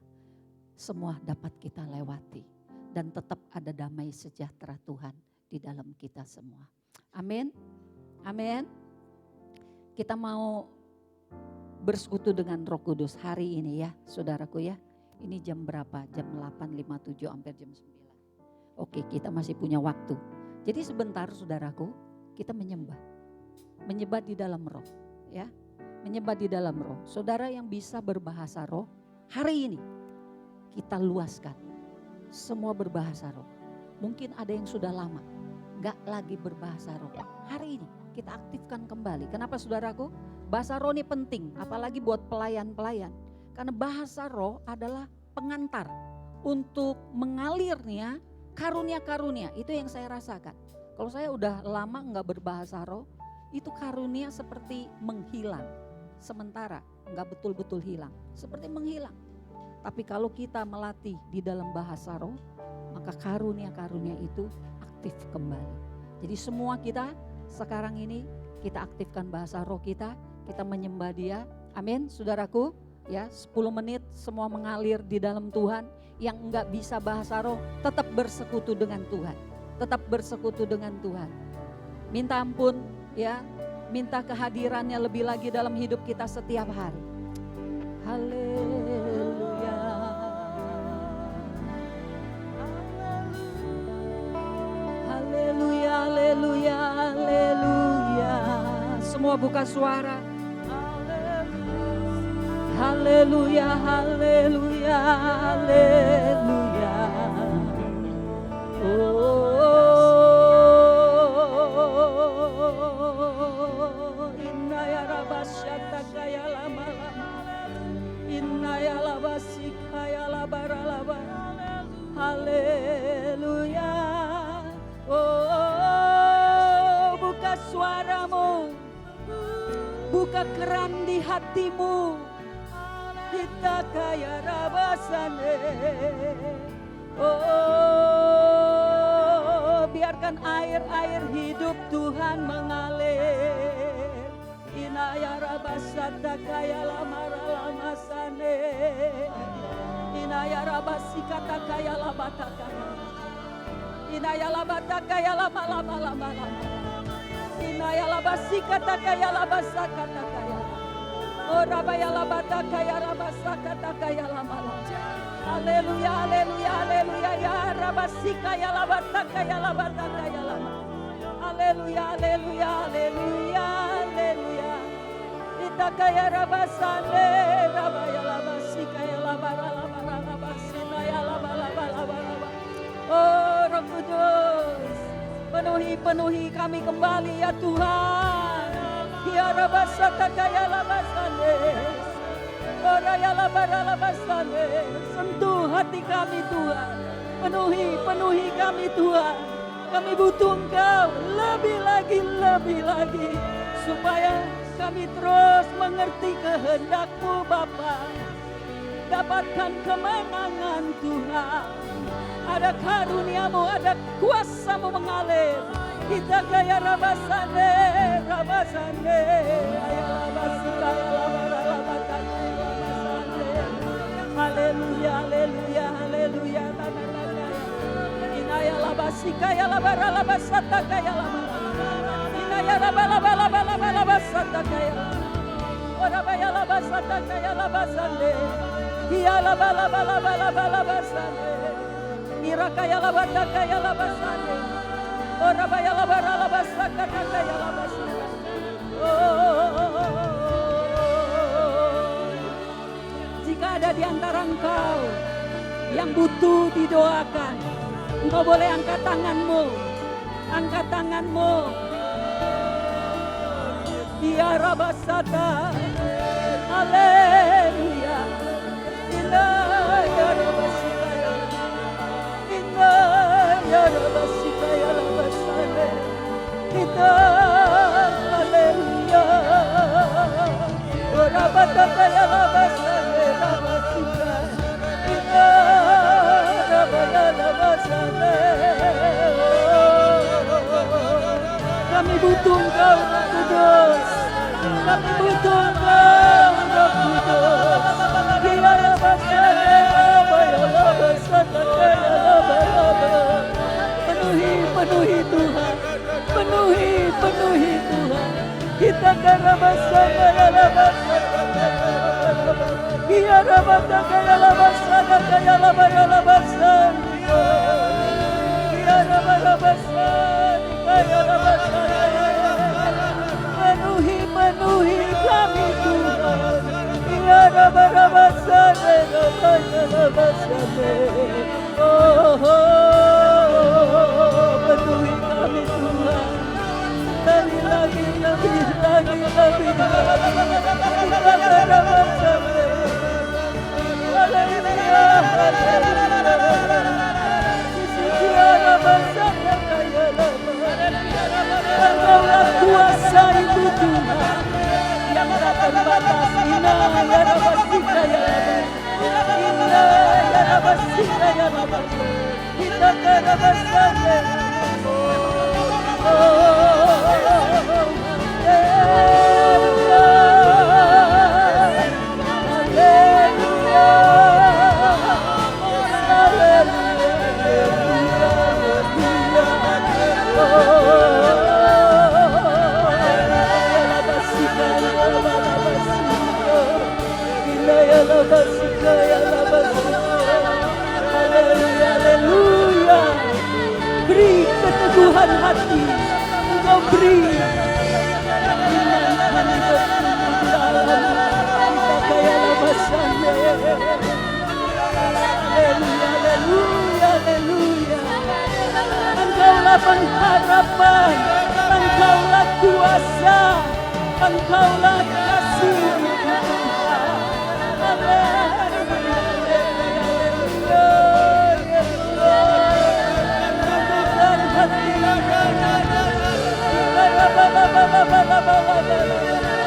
Semua dapat kita lewati. Dan tetap ada damai sejahtera Tuhan di dalam kita semua. Amin. Amin. Kita mau bersekutu dengan Roh Kudus hari ini ya saudaraku ya. Ini jam berapa? Jam 8.57 hampir jam 9. Oke, kita masih punya waktu. Jadi sebentar saudaraku, kita menyembah. Menyembah di dalam roh, ya. Menyembah di dalam roh. Saudara yang bisa berbahasa roh, hari ini kita luaskan. Semua berbahasa roh. Mungkin ada yang sudah lama enggak lagi berbahasa roh. Hari ini kita aktifkan kembali. Kenapa saudaraku? Bahasa roh ini penting, apalagi buat pelayan-pelayan. Karena bahasa roh adalah pengantar untuk mengalirnya karunia-karunia. Itu yang saya rasakan. Kalau saya udah lama enggak berbahasa roh, itu karunia seperti menghilang. Sementara enggak betul-betul hilang, seperti menghilang. Tapi kalau kita melatih di dalam bahasa roh, maka karunia-karunia itu aktif kembali. Jadi semua kita sekarang ini kita aktifkan bahasa roh kita menyembah Dia. Amin, saudaraku. Ya, 10 menit semua mengalir di dalam Tuhan. Yang enggak bisa bahasa roh tetap bersekutu dengan Tuhan. Tetap bersekutu dengan Tuhan. Minta ampun ya, minta kehadirannya lebih lagi dalam hidup kita setiap hari. Haleluya. Haleluya, haleluya, haleluya. Semua buka suara. Haleluya, haleluya, haleluya. Oh, inna ya rabasyata kaya lama lama, inna ya labasika ya labara laba. Haleluya. Oh, buka suaramu, buka keran di hatimu. Kita kaya rabasane. Oh, biarkan air-air hidup Tuhan mengalir. Inaya rabasata kaya lamara lamasane. Inaya rabasikata kaya labataka. Inaya labataka ya lama lama lama lama. Inaya labasikata kaya labasakata kaya. Oh rabaya labata kaya rabasakata kaya lama lama. Haleluya haleluya haleluya ya rabasika ya labata kaya labata kaya lama. Haleluya haleluya haleluya haleluya. Kita kaya rabasane rabaya labasika ya labara labara labasina ya labala labala laba. Oh Roh Kudus, penuhi kami kembali ya Tuhan. Ya rabasata kaya labasane. Oraya labara labasane. Sentuh hati kami Tuhan. Penuhi kami Tuhan. Kami butuh Engkau lebih lagi. Supaya kami terus mengerti kehendak-Mu Bapa. Dapatkan kemenangan Tuhan. Ada karunia-Mu, ada kuasa-Mu mengalir. Kita kaya rabasane. Haleluya, haleluya, haleluya. Inaya labasika ya labara labasata kaya labara. kaya la bala bala bala bala basata kaya. Ora baya la basata kaya la basande. Iya la bala bala bala bala basande. Ira kaya la bata kaya la basande. Ora baya la bara la basata kaya la basande. Jika ada di antara engkau yang butuh didoakan, engkau boleh angkat tanganmu. Angkat tanganmu. Ya Rabasata. Haleluya. Inna ya Rabasika ya. Inna ya Rabasika ya Rabasane. Kita haleluya. Rabasata ya Rabasane Rabasika. Inna Rabaya Rabasane. Kami butuh Engkau, Roh Kudus. Kami butuh Engkau, Roh Kudus. Biarlah basane, biarlah basane, biarlah basane. Penuhi Tuhan. Penuhi Tuhan. Kita karena basane, biarlah basane. Biarlah basane, biarlah basane, biarlah basane. Biarlah basane. Penuhi kami Tuhan. Ya Rabasane, penuhi kami Tuhan. Lagi. Engkaulah kuasa itu Tuhan yang tak terbatas. Inna ya Rabasika ya Rabas. Inna ya Rabasika ya Rabas. Kita ke Rabasane. Haleluya. Beri keteguhan hati. Engkau beri iman kita kaya labasane. Haleluya. Engkaulah pengharapan. Engkaulah kuasa. Engkaulah kasih.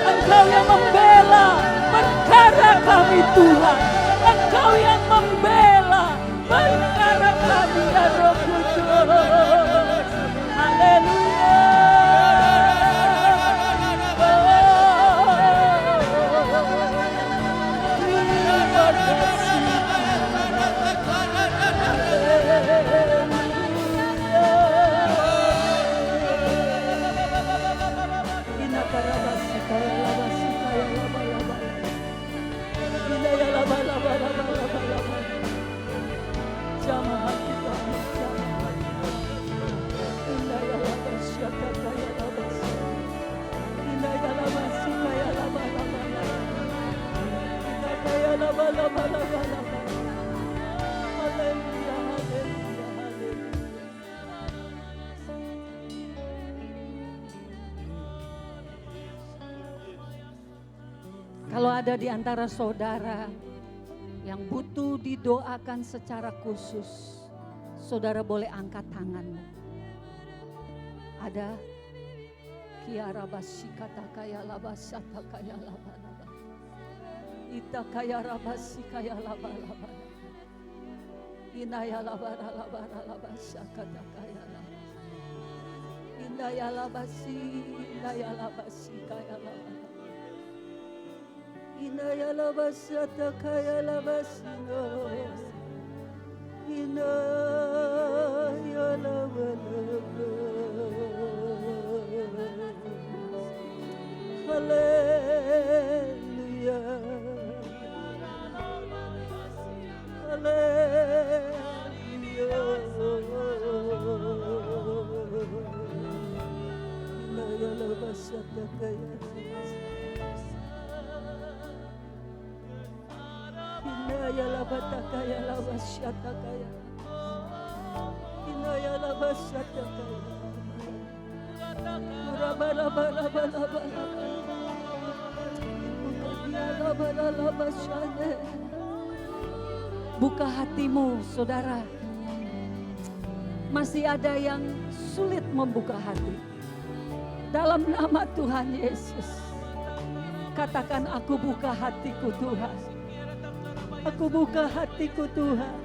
Engkau yang membela perkara kami Tuhan. Engkau yang membela perkara kami ya Roh Kudus. Haleluya. Kalau ada di antara saudara yang butuh didoakan secara khusus, saudara boleh angkat tanganmu. Ada Kiara basikata kaya labasata kaya laba-laba. Ita kaya rabasi kaya laba-laba. Inaya labara-labara labasakata kaya laba. Inaya labasi kaya laba. Inaya labasata kaya labasino. Inaya labara. Inaya labatakaya lawasyatakaya. Inaya lawasyatakaya. Buka hatimu, saudara. Masih ada yang sulit membuka hati. Dalam nama Tuhan Yesus, katakan, aku buka hatiku Tuhan. Aku buka hatiku Tuhan.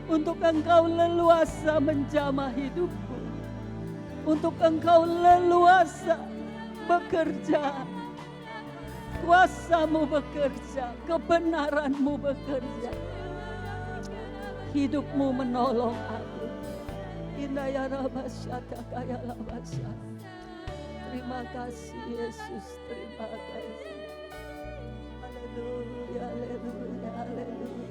Untuk Engkau leluasa menjamah hidupku. Untuk Engkau leluasa bekerja. Kuasa-Mu bekerja, kebenaran-Mu bekerja. Hidup-Mu menolong aku. Indaya rabasyata kaya labasya. Terima kasih Yesus, terima kasih. Haleluya, haleluya, haleluya.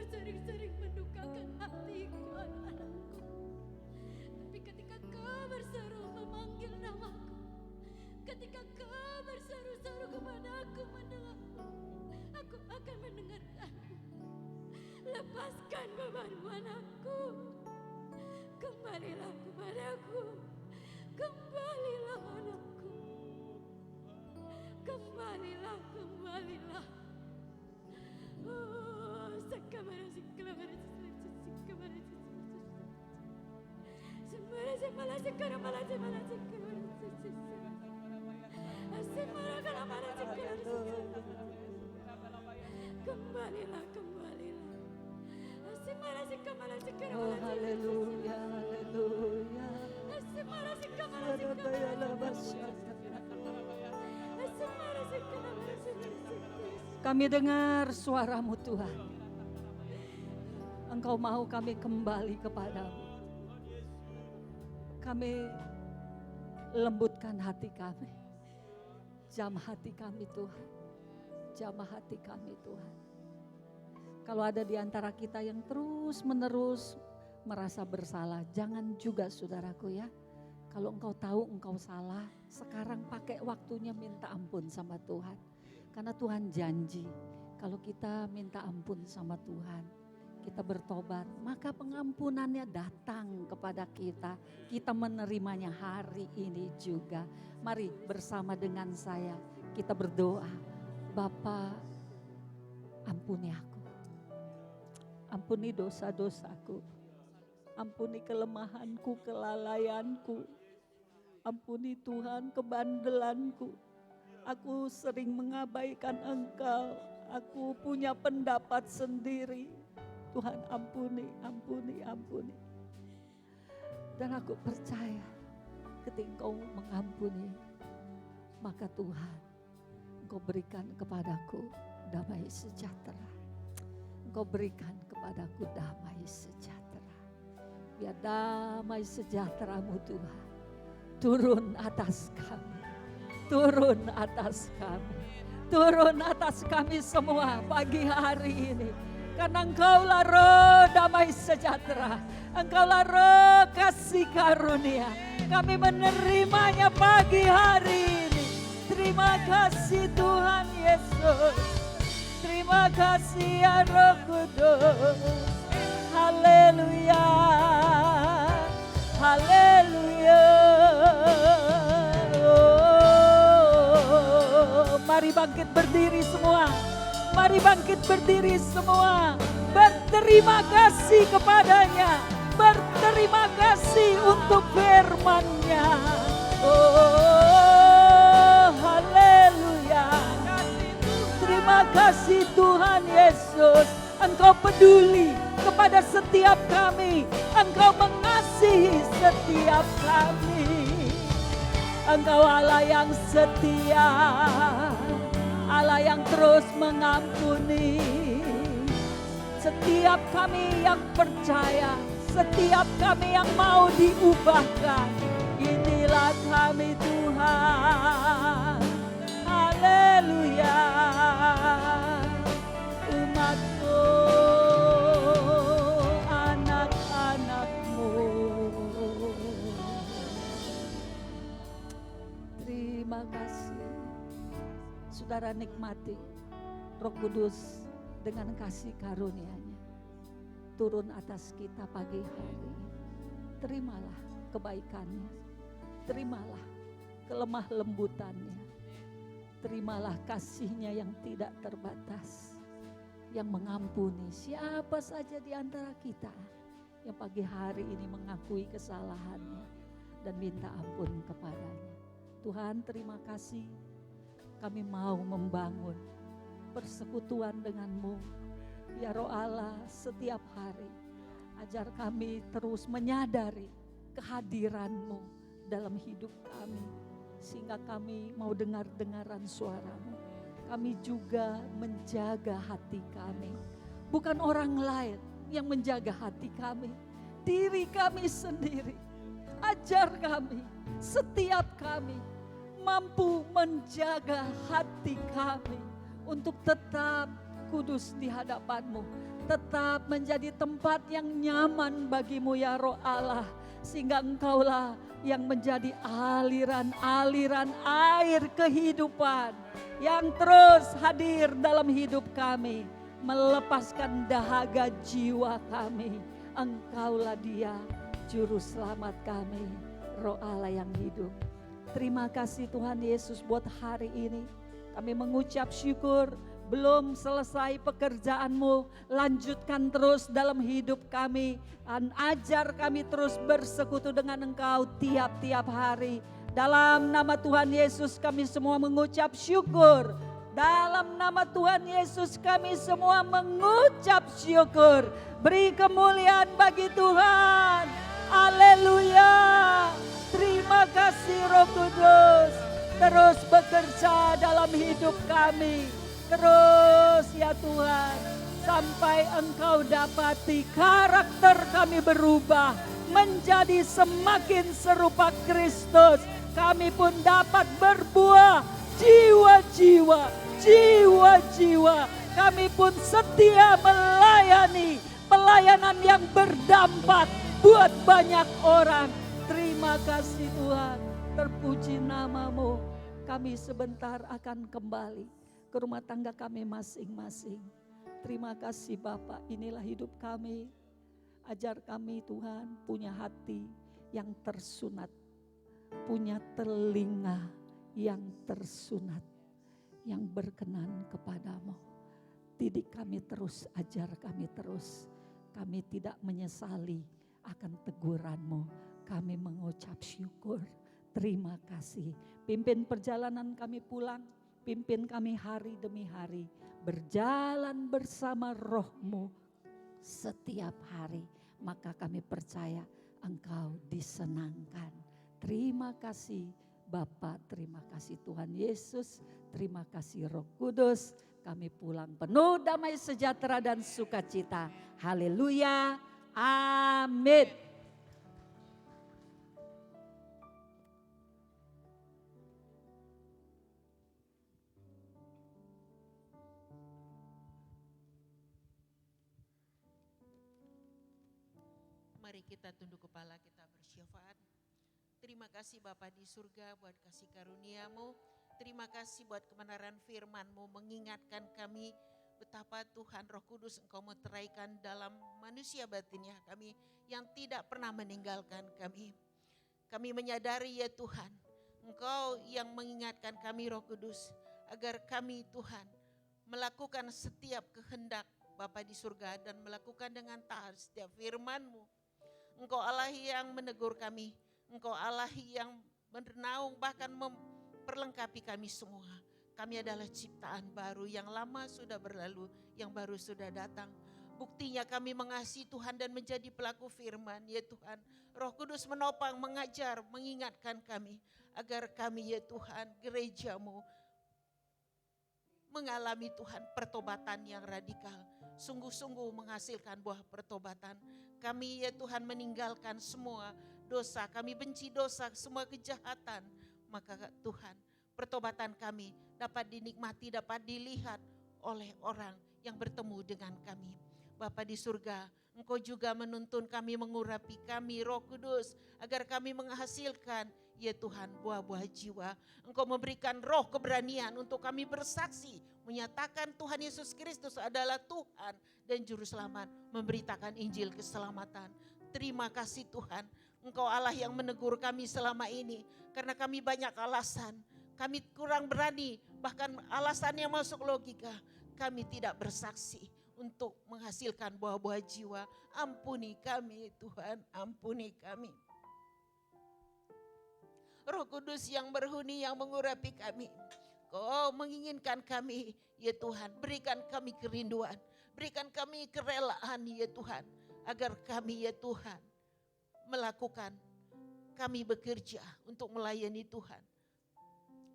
sering-sering mendukakan hatiku, anak-anakku. Tapi ketika Kau berseru memanggil namaku, ketika Kau berseru-seru kepadaku mendengarku, aku akan mendengarkanmu. Lepaskan bebanmu, anakku. Kembalilah kepadaku. Kembalilah, anakku. Kembalilah, kembalilah. Oh, kembalilah, kembalilah. Oh, haleluya, haleluya. Kami dengar suara-Mu, Tuhan. Engkau mau kami kembali kepadamu. Kami lembutkan hati kami. Jamah hati kami, Tuhan. Jamah hati kami, Tuhan. Kalau ada di antara kita yang terus-menerus merasa bersalah, jangan juga, saudaraku, ya. Kalau engkau tahu engkau salah, sekarang pakai waktunya minta ampun sama Tuhan. Karena Tuhan janji, kalau kita minta ampun sama Tuhan, kita bertobat, maka pengampunannya datang kepada kita. Kita menerimanya hari ini juga. Mari bersama dengan saya, kita berdoa. Bapa, ampuni aku. Ampuni dosa-dosaku. Ampuni kelemahanku, kelalaianku. Ampuni Tuhan kebandelanku. Aku sering mengabaikan Engkau. Aku punya pendapat sendiri. Tuhan ampuni, ampuni, ampuni. Dan aku percaya ketika Engkau mengampuni, maka Tuhan, Engkau berikan kepadaku damai sejahtera. Engkau berikan kepadaku damai sejahtera. Biar damai sejahtera-Mu, Tuhan, turun atas kami. Turun atas kami. Turun atas kami semua pagi hari ini. Karena Engkaulah roh damai sejahtera. Engkaulah roh kasih karunia. Kami menerimanya pagi hari ini. Terima kasih Tuhan Yesus. Terima kasih ya Roh Kudus. Haleluya. Haleluya. Mari bangkit berdiri semua. Mari bangkit berdiri semua. Berterima kasih kepadanya. Berterima kasih untuk firman-Nya. Oh, haleluya. Terima kasih Tuhan Yesus. Engkau peduli kepada setiap kami. Engkau mengasihi setiap kami. Engkau Allah yang setia, Allah yang terus mengampuni. Setiap kami yang percaya, setiap kami yang mau diubahkan, inilah kami Tuhan. Haleluya. Umat-Mu, anak-anak-Mu. Terima kasih. Saudara nikmati Roh Kudus dengan kasih karunia-Nya turun atas kita pagi hari. Terimalah kebaikan-Nya. Terimalah kelemah lembutan-Nya. Terimalah kasih-Nya yang tidak terbatas, yang mengampuni siapa saja di antara kita yang pagi hari ini mengakui kesalahannya dan minta ampun kepadanya. Tuhan, terima kasih. Kami mau membangun persekutuan dengan-Mu. Ya Roh Allah, setiap hari ajar kami terus menyadari kehadiran-Mu dalam hidup kami, sehingga kami mau dengar-dengaran suara-Mu. Kami juga menjaga hati kami. Bukan orang lain yang menjaga hati kami, diri kami sendiri. Ajar kami, setiap kami mampu menjaga hati kami untuk tetap kudus di hadapan-Mu, tetap menjadi tempat yang nyaman bagi-Mu ya Roh Allah, sehingga Engkaulah yang menjadi aliran-aliran air kehidupan yang terus hadir dalam hidup kami, melepaskan dahaga jiwa kami. Engkaulah Dia juru selamat kami, Roh Allah yang hidup. Terima kasih Tuhan Yesus buat hari ini. Kami mengucap syukur, belum selesai pekerjaan-Mu, lanjutkan terus dalam hidup kami. Dan ajar kami terus bersekutu dengan Engkau tiap-tiap hari. Dalam nama Tuhan Yesus kami semua mengucap syukur. Dalam nama Tuhan Yesus kami semua mengucap syukur. Beri kemuliaan bagi Tuhan. Haleluya. Terima kasih Roh Kudus. Terus bekerja dalam hidup kami. Terus ya Tuhan, sampai Engkau dapati karakter kami berubah menjadi semakin serupa Kristus. Kami pun dapat berbuah jiwa-jiwa. Kami pun setia melayani pelayanan yang berdampak buat banyak orang. Terima kasih Tuhan, terpuji nama-Mu. Kami sebentar akan kembali ke rumah tangga kami masing-masing. Terima kasih Bapa, inilah hidup kami. Ajar kami Tuhan punya hati yang tersunat, punya telinga yang tersunat, yang berkenan kepadamu. Didik kami terus, ajar kami terus. Kami tidak menyesali akan teguran-Mu. Kami mengucap syukur, terima kasih. Pimpin perjalanan kami pulang, pimpin kami hari demi hari. Berjalan bersama Roh-Mu setiap hari. Maka kami percaya Engkau disenangkan. Terima kasih Bapa, terima kasih Tuhan Yesus, terima kasih Roh Kudus. Kami pulang penuh damai sejahtera dan sukacita. Haleluya, amin. Mari kita tunduk kepala, kita bersyafaat. Terima kasih Bapa di surga buat kasih karunia-Mu. terima kasih buat kebenaran firman-Mu mengingatkan kami betapa Tuhan Roh Kudus Engkau meteraikan dalam manusia batinnya kami yang tidak pernah meninggalkan kami. Kami menyadari ya Tuhan, Engkau yang mengingatkan kami Roh Kudus agar kami Tuhan melakukan setiap kehendak Bapa di surga dan melakukan dengan taat setiap firman-Mu. Engkau Allah yang menegur kami, Engkau Allah yang merenaung bahkan memperlengkapi kami semua. Kami adalah ciptaan baru, yang lama sudah berlalu, yang baru sudah datang. Buktinya kami mengasihi Tuhan dan menjadi pelaku firman, ya Tuhan. Roh Kudus menopang, mengajar, mengingatkan kami. Agar kami, ya Tuhan, gereja-Mu mengalami Tuhan pertobatan yang radikal. Sungguh-sungguh menghasilkan buah pertobatan. Kami, ya Tuhan, meninggalkan semua dosa. Kami benci dosa, semua kejahatan. Maka Tuhan, pertobatan kami dapat dinikmati, dapat dilihat oleh orang yang bertemu dengan kami. Bapa di surga, Engkau juga menuntun kami, mengurapi kami, Roh Kudus, agar kami menghasilkan, ya Tuhan, buah-buah jiwa. Engkau memberikan roh keberanian untuk kami bersaksi, menyatakan Tuhan Yesus Kristus adalah Tuhan dan Juru Selamat, memberitakan Injil keselamatan. Terima kasih Tuhan, Engkau Allah yang menegur kami selama ini, karena kami banyak alasan. Kami kurang berani, bahkan alasannya masuk logika. Kami tidak bersaksi untuk menghasilkan buah-buah jiwa. Ampuni kami Tuhan, ampuni kami. Roh Kudus yang berhuni, yang mengurapi kami. Kau menginginkan kami, ya Tuhan, berikan kami kerinduan. Berikan kami kerelaan, ya Tuhan. Agar kami, ya Tuhan, melakukan, kami bekerja untuk melayani Tuhan.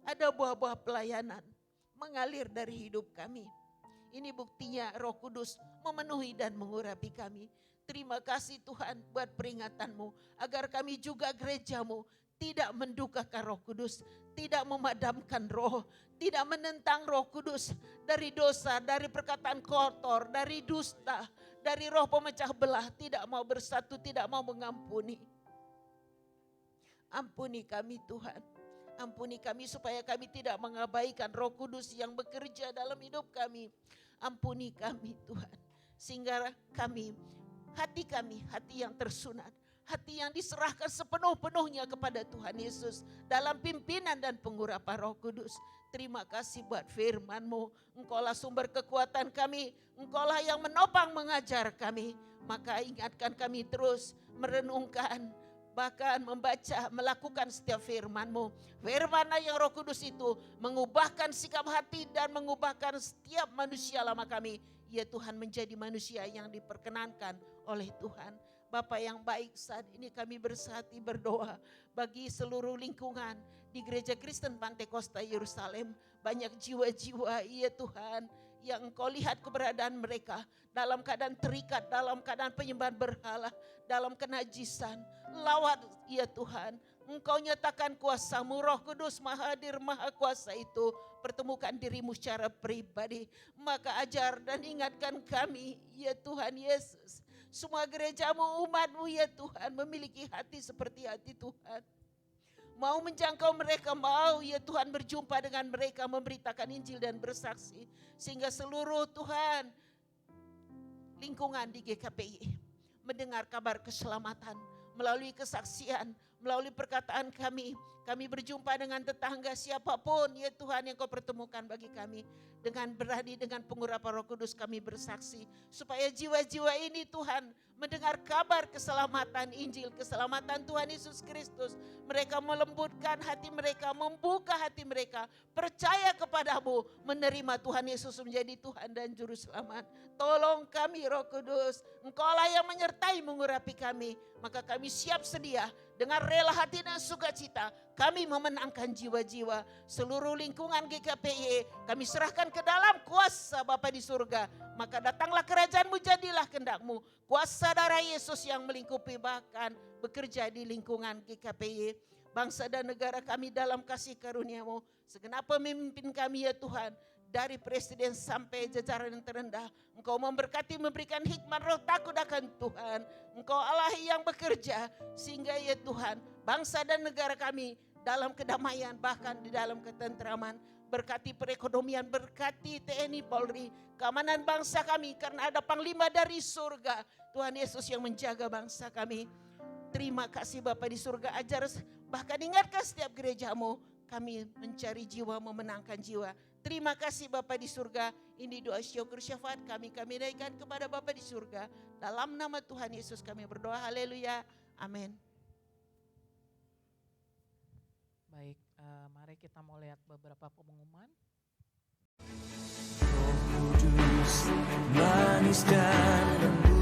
Ada buah-buah pelayanan mengalir dari hidup kami. Ini buktinya Roh Kudus memenuhi dan mengurapi kami. Terima kasih Tuhan buat peringatan-Mu. Agar kami juga gereja-Mu tidak mendukakan Roh Kudus. Tidak memadamkan roh. Tidak menentang Roh Kudus. Dari dosa, dari perkataan kotor, dari dusta. Dari roh pemecah belah. Tidak mau bersatu, tidak mau mengampuni. Ampuni kami Tuhan. Ampuni kami supaya kami tidak mengabaikan Roh Kudus yang bekerja dalam hidup kami. Ampuni kami Tuhan. Sehingga kami, hati yang tersunat. Hati yang diserahkan sepenuh-penuhnya kepada Tuhan Yesus. Dalam pimpinan dan pengurapan Roh Kudus. Terima kasih buat firman-Mu. Engkaulah sumber kekuatan kami. Engkaulah yang menopang mengajar kami. Maka ingatkan kami terus merenungkan, bahkan membaca, melakukan setiap firman-Mu. Firman yang Roh Kudus itu mengubahkan sikap hati dan mengubahkan setiap manusia lama kami. Ya Tuhan, menjadi manusia yang diperkenankan oleh Tuhan. Bapa yang baik, saat ini kami bersehati berdoa bagi seluruh lingkungan di Gereja Kristen Pantai Kosta Yerusalem. Banyak jiwa-jiwa, ya Tuhan, yang Engkau lihat keberadaan mereka dalam keadaan terikat, dalam keadaan penyembahan berhala, dalam kenajisan. Lawat ya Tuhan, Engkau nyatakan kuasa-Mu, Roh Kudus Maha Hadir, Maha Kuasa itu pertemukan diri-Mu secara pribadi. Maka ajar dan ingatkan kami, ya Tuhan Yesus. Semua gereja-Mu, umat-Mu ya Tuhan, memiliki hati seperti hati Tuhan. Mau menjangkau mereka, mau ya Tuhan berjumpa dengan mereka, memberitakan Injil dan bersaksi. Sehingga seluruh Tuhan lingkungan di GKPI mendengar kabar keselamatan melalui kesaksian, melalui perkataan kami. Kami berjumpa dengan tetangga siapapun ya Tuhan yang Kau pertemukan bagi kami. Dengan berani, dengan pengurapan Roh Kudus kami bersaksi. Supaya jiwa-jiwa ini Tuhan mendengar kabar keselamatan Injil, keselamatan Tuhan Yesus Kristus. Mereka melembutkan hati mereka, membuka hati mereka. Percaya kepada-Mu, menerima Tuhan Yesus menjadi Tuhan dan Juru Selamat. Tolong kami Roh Kudus, Engkaulah yang menyertai mengurapi kami. Maka kami siap sedia dengan rela hati dan sukacita. Kami memenangkan jiwa-jiwa seluruh lingkungan GKPI. Kami serahkan ke dalam kuasa Bapa di surga. Maka datanglah kerajaan-Mu, jadilah kehendak-Mu. Kuasa darah Yesus yang melingkupi bahkan bekerja di lingkungan GKPI. Bangsa dan negara kami dalam kasih karunia-Mu. Segenap pemimpin kami ya Tuhan. Dari presiden sampai jajaran yang terendah. Engkau memberkati, memberikan hikmat roh takut akan Tuhan. Engkau Allah yang bekerja. Sehingga ya Tuhan, bangsa dan negara kami dalam kedamaian, bahkan di dalam ketentraman. Berkati perekonomian, berkati TNI Polri, keamanan bangsa kami, karena ada panglima dari surga, Tuhan Yesus yang menjaga bangsa kami. Terima kasih Bapa di surga, ajar bahkan ingatkan setiap gerejamu, kami mencari jiwa, memenangkan jiwa. Terima kasih Bapa di surga, ini doa syukur syafaat kami naikkan kepada Bapa di surga. Dalam nama Tuhan Yesus kami berdoa, haleluya, amin. Baik, mari kita mau lihat beberapa pengumuman. Kudus, manis dan lembut.